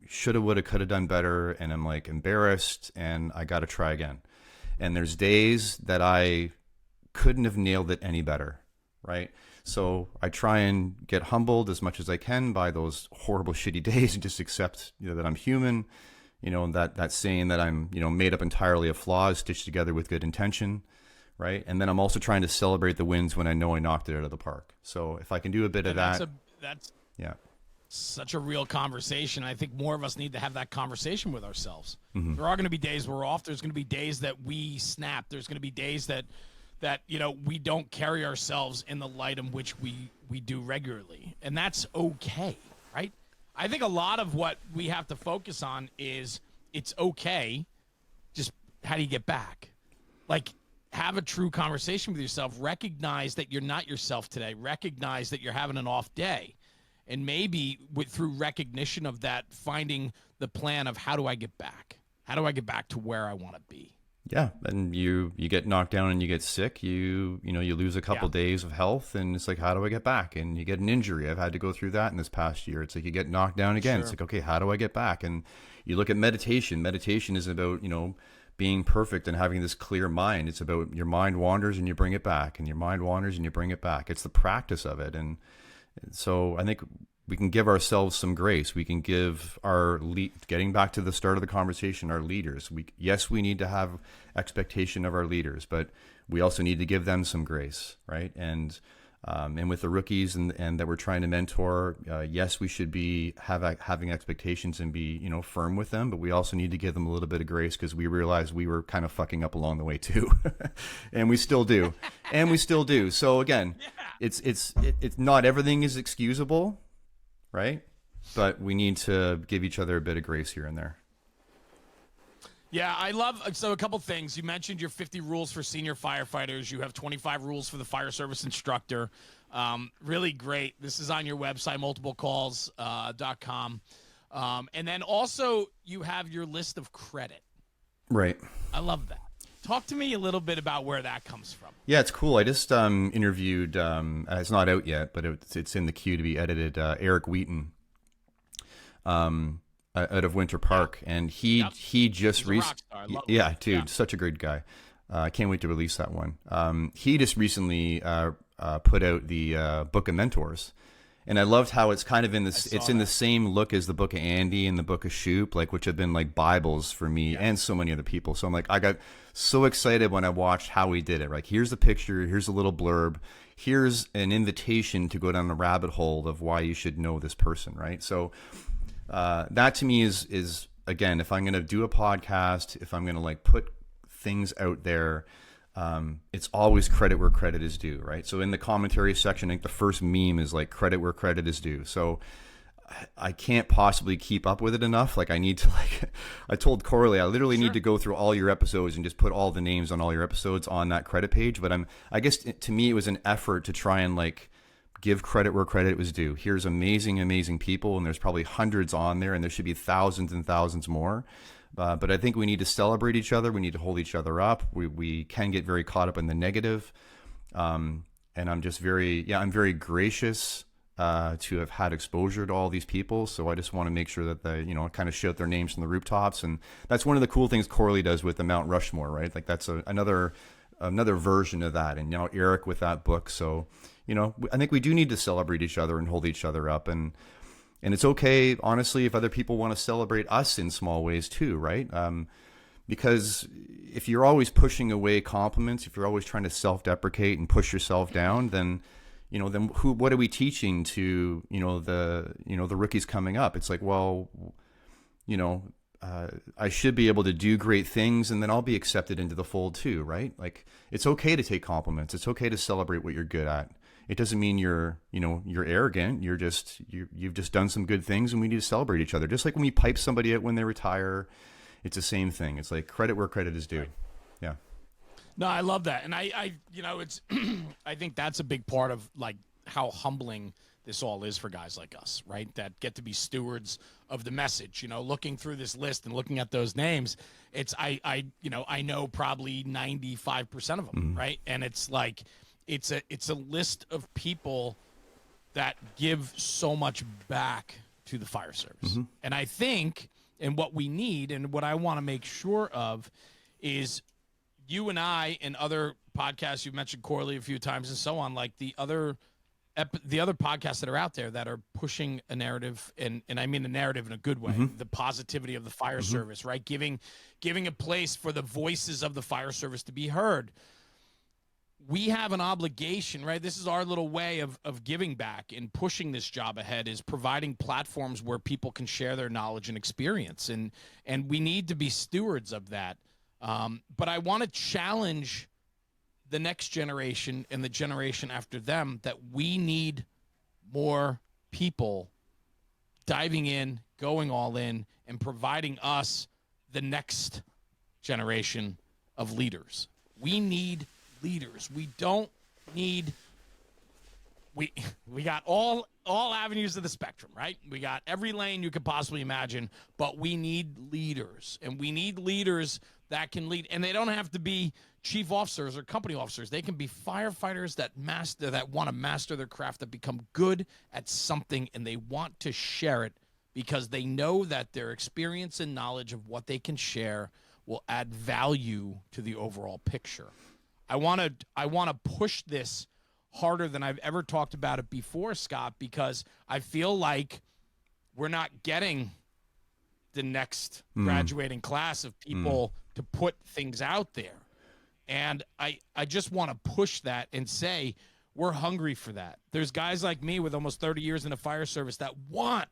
shoulda, woulda, coulda done better, and I'm like embarrassed and I got to try again. And there's days that I couldn't have nailed it any better, right? So I try and get humbled as much as I can by those horrible, shitty days, and just accept, that I'm human. That saying that I'm, made up entirely of flaws stitched together with good intention, right? And then I'm also trying to celebrate the wins when I know I knocked it out of the park. So if I can do a bit of that, that's yeah, such a real conversation. I think more of us need to have that conversation with ourselves. There are going to be days we're off. There's going to be days that we snap. There's going to be days that we don't carry ourselves in the light in which we do regularly, and that's okay, right? I think a lot of what we have to focus on is, it's okay, just how do you get back? Like, have a true conversation with yourself. Recognize that you're not yourself today. Recognize that you're having an off day. And maybe through recognition of that, finding the plan of, how do I get back? How do I get back to where I want to be? Yeah, and you get knocked down and you get sick. You lose a couple days of health, and it's like, how do I get back? And you get an injury. I've had to go through that in this past year. It's like you get knocked down again. Sure. It's like, okay, how do I get back? And you look at meditation. Meditation is about, being perfect and having this clear mind. It's about, your mind wanders and you bring it back, and your mind wanders and you bring it back. It's the practice of it. And so I think we can give ourselves some grace. We can give getting back to the start of the conversation, our leaders. Yes, we need to have expectation of our leaders, but we also need to give them some grace, right? And with the rookies and that we're trying to mentor, yes, we should be having expectations and be, firm with them, but we also need to give them a little bit of grace, because we realize we were kind of fucking up along the way too. And we still do. So again, it's not everything is excusable, right? But we need to give each other a bit of grace here and there. Yeah, I love, so a couple things. You mentioned your 50 rules for senior firefighters. You have 25 rules for the fire service instructor. Really great. This is on your website, multiplecalls.com. And then also you have your list of credit. Right. I love that. Talk to me a little bit about where that comes from. Yeah, it's cool. I just interviewed, it's not out yet, but it's in the queue to be edited, Eric Wheaton. Out of Winter Park, and he just such a great guy. I can't wait to release that one. He just recently put out the Book of Mentors, and I loved how it's kind of in this. It's in the same look as the Book of Andy and the Book of Shoop, like, which have been like Bibles for me and so many other people. So I'm like, I got so excited when I watched how he did it. Like, here's the picture, here's a little blurb, here's an invitation to go down the rabbit hole of why you should know this person, right? So. That to me is again, if I'm going to do a podcast, if I'm going to like put things out there, it's always credit where credit is due, right? So in the commentary section, I think the first meme is like, credit where credit is due. So I can't possibly keep up with it enough. Like, I need to, like, I told Corley, I literally need to go through all your episodes and just put all the names on all your episodes on that credit page. But I guess to me, it was an effort to try and like, give credit where credit was due. Here's amazing people, and there's probably hundreds on there, and there should be thousands and thousands more. But I think we need to celebrate each other. We need to hold each other up. We can get very caught up in the negative. And I'm just I'm very gracious to have had exposure to all these people. So I just want to make sure that they, kind of shout their names from the rooftops. And that's one of the cool things Corley does with the Mount Rushmore, right? Like, that's another another version of that. And now Eric with that book. So, I think we do need to celebrate each other and hold each other up. And it's okay, honestly, if other people want to celebrate us in small ways too, right? Because if you're always pushing away compliments, if you're always trying to self-deprecate and push yourself down, then what are we teaching to the rookies coming up? It's like, well, I should be able to do great things, and then I'll be accepted into the fold too, right? Like, it's okay to take compliments. It's okay to celebrate what you're good at. It doesn't mean you're arrogant. You've just done some good things, and we need to celebrate each other. Just like when we pipe somebody out when they retire, it's the same thing. It's like credit where credit is due. Yeah. No, I love that. And it's, I think that's a big part of like how humbling this all is for guys like us, right? That get to be stewards of the message, looking through this list and looking at those names. It's, I know probably 95% of them, right? And it's like, it's a list of people that give so much back to the fire service. And I think, and what we need and what I want to make sure of is you and I and other podcasts, you've mentioned Corley a few times and so on, like the other podcasts that are out there that are pushing a narrative, and I mean a narrative in a good way, the positivity of the fire service, right? Giving a place for the voices of the fire service to be heard. We have an obligation, right? This is our little way of giving back and pushing this job ahead, is providing platforms where people can share their knowledge and experience. And we need to be stewards of that. But I want to challenge the next generation and the generation after them that we need more people diving in, going all in, and providing us the next generation of leaders. We need leaders. We don't need, we got all avenues of the spectrum, right? We got every lane you could possibly imagine, but we need leaders, and we need leaders that can lead. And they don't have to be chief officers or company officers. They can be firefighters that want to master their craft, that become good at something, and they want to share it because they know that their experience and knowledge of what they can share will add value to the overall picture. I want to push this harder than I've ever talked about it before, Scott, because I feel like we're not getting the next graduating class of people to put things out there. And I just want to push that and say we're hungry for that. There's guys like me with almost 30 years in the fire service that want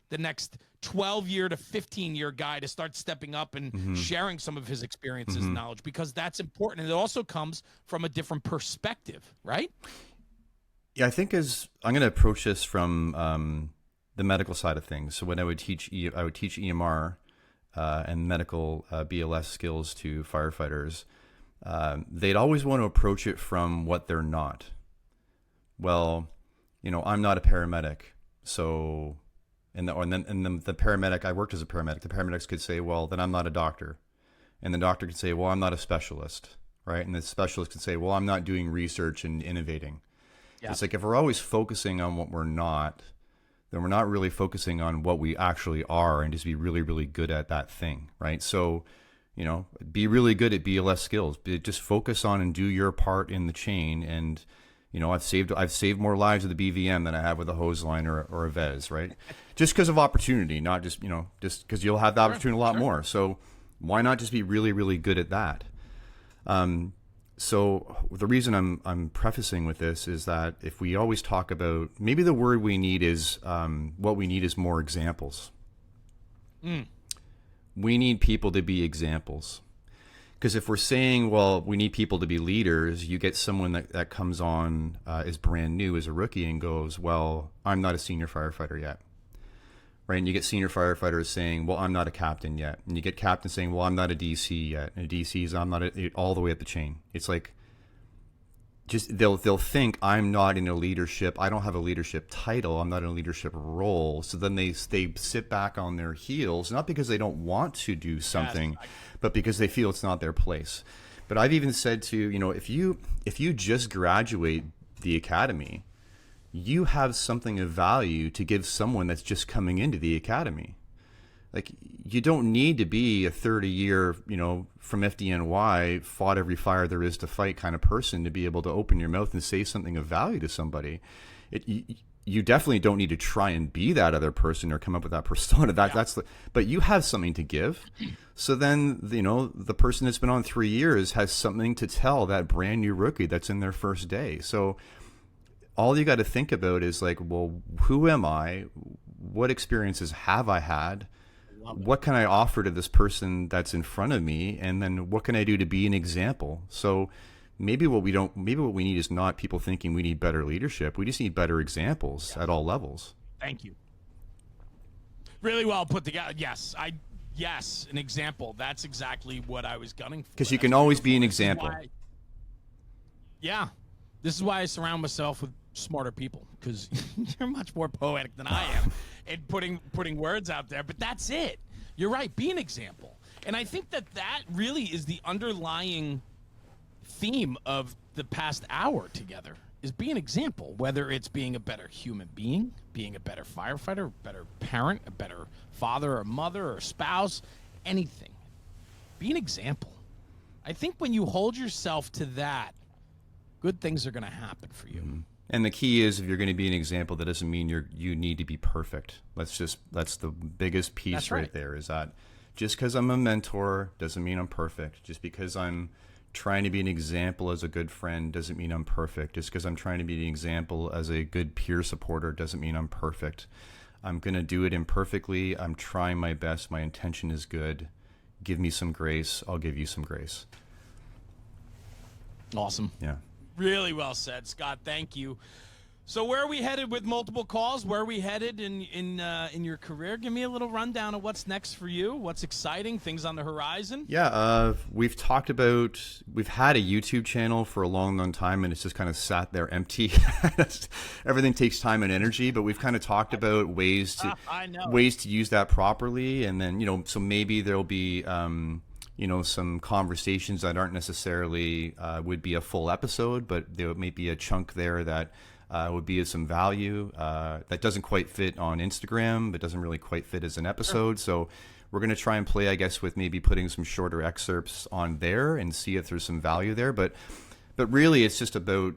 the next 12-year to 15-year guy to start stepping up and sharing some of his experiences and knowledge, because that's important. And it also comes from a different perspective, right? Yeah, I think I'm going to approach this from the medical side of things. So when I would teach EMR and medical BLS skills to firefighters, they'd always want to approach it from what they're not. Well, I'm not a paramedic, so... And then the paramedic, I worked as a paramedic. The paramedics could say, well, then I'm not a doctor. And the doctor could say, well, I'm not a specialist, right? And the specialist could say, well, I'm not doing research and innovating. Yeah. It's like if we're always focusing on what we're not, then we're not really focusing on what we actually are and just be really, really good at that thing, right? So, be really good at BLS skills. Just focus on and do your part in the chain. And I've saved more lives with the BVM than I have with a hose line or a Vez, right? Just because of opportunity, not just just because you'll have the opportunity a lot more. So why not just be really, really good at that? So the reason I'm prefacing with this is that if we always talk about, maybe the word we need is what we need is more examples. We need people to be examples. Because if we're saying, well, we need people to be leaders, you get someone that comes on is brand new as a rookie and goes, well, I'm not a senior firefighter yet. Right? And you get senior firefighters saying, well, I'm not a captain yet. And you get captains saying, well, I'm not a DC yet. And a DC is, I'm not all the way up the chain. It's like, just they'll think I'm not in a leadership. I don't have a leadership title. I'm not in a leadership role. So then they sit back on their heels, not because they don't want to do something, but because they feel it's not their place. But I've even said to, if you just graduate the academy, you have something of value to give someone that's just coming into the academy. Like, you don't need to be a 30-year, from FDNY, fought every fire there is to fight kind of person to be able to open your mouth and say something of value to somebody. You definitely don't need to try and be that other person or come up with that persona. But you have something to give. So then, the person that's been on 3 years has something to tell that brand new rookie that's in their first day. So all you got to think about is like, well, who am I? What experiences have I had? What can I offer to this person that's in front of me? And then what can I do to be an example? So maybe what we need is not people thinking we need better leadership. We just need better examples at all levels. Thank you. Really well put together. Yes, an example. That's exactly what I was gunning for. Because you can always be an example. This is why I surround myself with smarter people, because you're much more poetic than I am in putting words out there. But that's it. You're right. Be an example. And I think that really is the underlying theme of the past hour together, is be an example, whether it's being a better human being, being a better firefighter, a better parent, a better father or mother or spouse, anything. Be an example. I think when you hold yourself to that, good things are going to happen for you. Mm-hmm. And the key is, if you're going to be an example, that doesn't mean you need to be perfect. That's the biggest piece right there, is that just because I'm a mentor doesn't mean I'm perfect. Just because I'm trying to be an example as a good friend doesn't mean I'm perfect. Just because I'm trying to be an example as a good peer supporter doesn't mean I'm perfect. I'm going to do it imperfectly. I'm trying my best. My intention is good. Give me some grace. I'll give you some grace. Awesome. Yeah. Really well said, Scott. Thank you. So where are we headed with multiple calls? Where are we headed in your career? Give me a little rundown of what's next for you. What's exciting? Things on the horizon? Yeah, we've had a YouTube channel for a long, long time, and it's just kind of sat there empty. Everything takes time and energy, but we've kind of talked about ways to use that properly, and then so maybe there'll be some conversations that aren't necessarily would be a full episode, but there may be a chunk there that would be of some value that doesn't quite fit on Instagram, but doesn't really quite fit as an episode. So we're going to try and play, I guess, with maybe putting some shorter excerpts on there and see if there's some value there. But really, it's just about,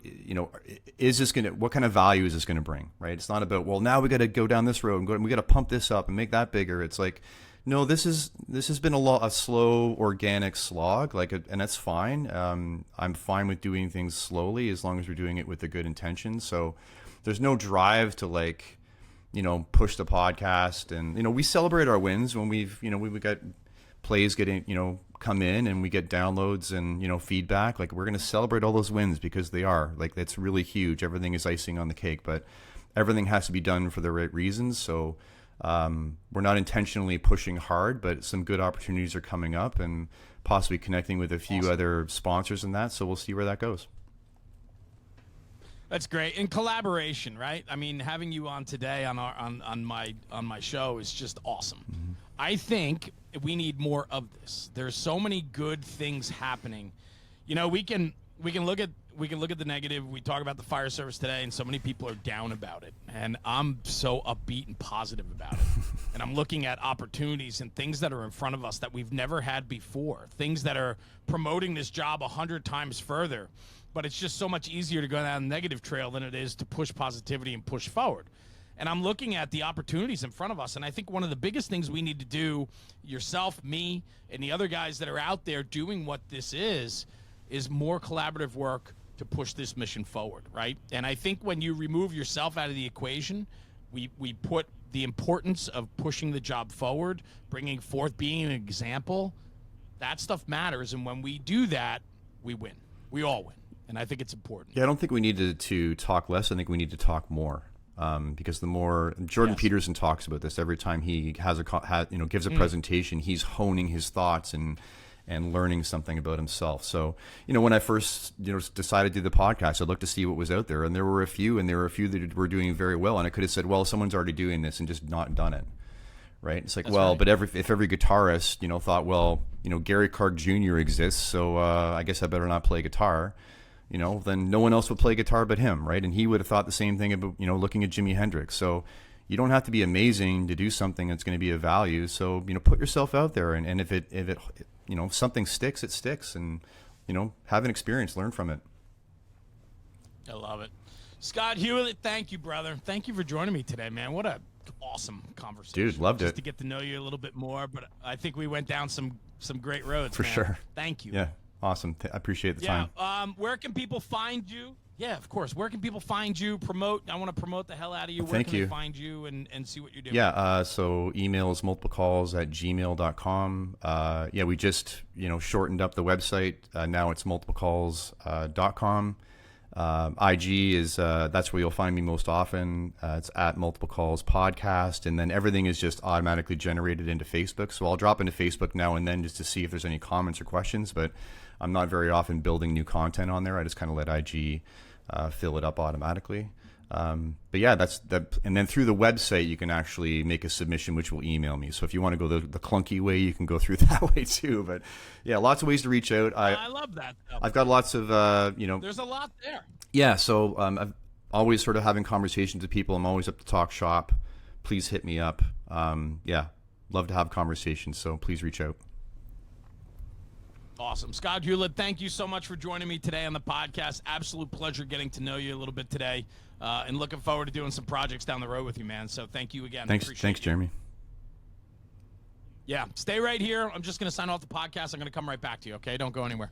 what kind of value is this going to bring, right? It's not about, well, now we got to go down this road and we got to pump this up and make that bigger. It's like, no, this has been a slow, organic slog, and that's fine. I'm fine with doing things slowly as long as we're doing it with a good intention. So there's no drive to push the podcast, and we celebrate our wins when we've got plays getting come in and we get downloads and feedback. Like, we're going to celebrate all those wins because they are that's really huge. Everything is icing on the cake, but everything has to be done for the right reasons. So. We're not intentionally pushing hard, but some good opportunities are coming up, and possibly connecting with a few other sponsors in that. So we'll see where that goes. That's great. And collaboration, right? I mean, having you on today on my show is just awesome. Mm-hmm. I think we need more of this. There's so many good things happening. We can look at the negative. We talk about the fire service today, and so many people are down about it. And I'm so upbeat and positive about it. And I'm looking at opportunities and things that are in front of us that we've never had before, things that are promoting this job 100 times further. But it's just so much easier to go down the negative trail than it is to push positivity and push forward. And I'm looking at the opportunities in front of us. And I think one of the biggest things we need to do, yourself, me, and the other guys that are out there doing what this is more collaborative work to push this mission forward, right? And I think when you remove yourself out of the equation, we put the importance of pushing the job forward, bringing forth, being an example. That stuff matters, and when we do that, we win. We all win, and I think it's important. Yeah, I don't think we need to talk less. I think we need to talk more, because the more Jordan Peterson talks about this every time he gives a presentation, he's honing his thoughts and learning something about himself. So, when I first, decided to do the podcast, I looked to see what was out there, and there were a few that were doing very well. And I could have said, well, someone's already doing this and just not done it. Right. It's like, that's right. But if every guitarist, thought, well, Gary Clark Jr. exists, so I guess I better not play guitar, then no one else would play guitar but him. Right. And he would have thought the same thing about, looking at Jimi Hendrix. So you don't have to be amazing to do something that's going to be of value. So, put yourself out there, and if it, if something sticks, it sticks, and, have an experience, learn from it. I love it. Scott Hewlett, thank you, brother. Thank you for joining me today, man. What a awesome conversation. Dude, loved Just it. to get to know you a little bit more, but I think we went down some great roads, For man. sure. Thank you. Yeah. Awesome. I appreciate the time. Where can people find you? Yeah, of course. Where can people find you? Promote. I want to promote the hell out of you. Where Thank can you. they find you and see what you're doing? Yeah. So email is multiplecalls@gmail.com. We just, shortened up the website. Now it's multiplecalls.com. IG is, that's where you'll find me most often. It's at Multiple Calls Podcast. And then everything is just automatically generated into Facebook. So I'll drop into Facebook now and then just to see if there's any comments or questions, but I'm not very often building new content on there. I just kind of let IG fill it up automatically. But yeah, that's that. And then through the website, you can actually make a submission, which will email me. So if you want to go the clunky way, you can go through that way too. But yeah, lots of ways to reach out. I love that stuff. I've got lots of, There's a lot there. Yeah. So I've always sort of having conversations with people. I'm always up to talk shop. Please hit me up. Yeah, love to have conversations. So please reach out. Awesome. Scott Hewlett, thank you so much for joining me today on the podcast. Absolute pleasure getting to know you a little bit today, and looking forward to doing some projects down the road with you, man. So thank you again. Thanks, Jeremy. Yeah, stay right here. I'm just going to sign off the podcast. I'm going to come right back to you, okay? Don't go anywhere.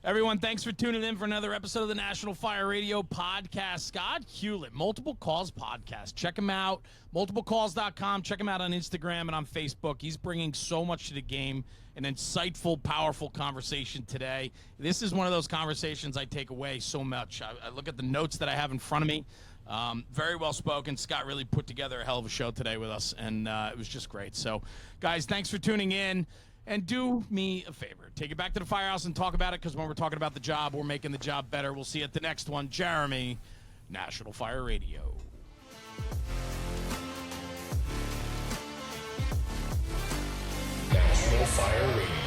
Everyone, thanks for tuning in for another episode of the National Fire Radio Podcast. Scott Hewlett, Multiple Calls Podcast. Check him out, multiplecalls.com. Check him out on Instagram and on Facebook. He's bringing so much to the game, an insightful, powerful conversation today. This is one of those conversations I take away so much. I look at the notes that I have in front of me. Very well spoken. Scott really put together a hell of a show today with us, and it was just great. So, guys, thanks for tuning in. And do me a favor. Take it back to the firehouse and talk about it, because when we're talking about the job, we're making the job better. We'll see you at the next one. Jeremy, National Fire Radio. National Fire Radio.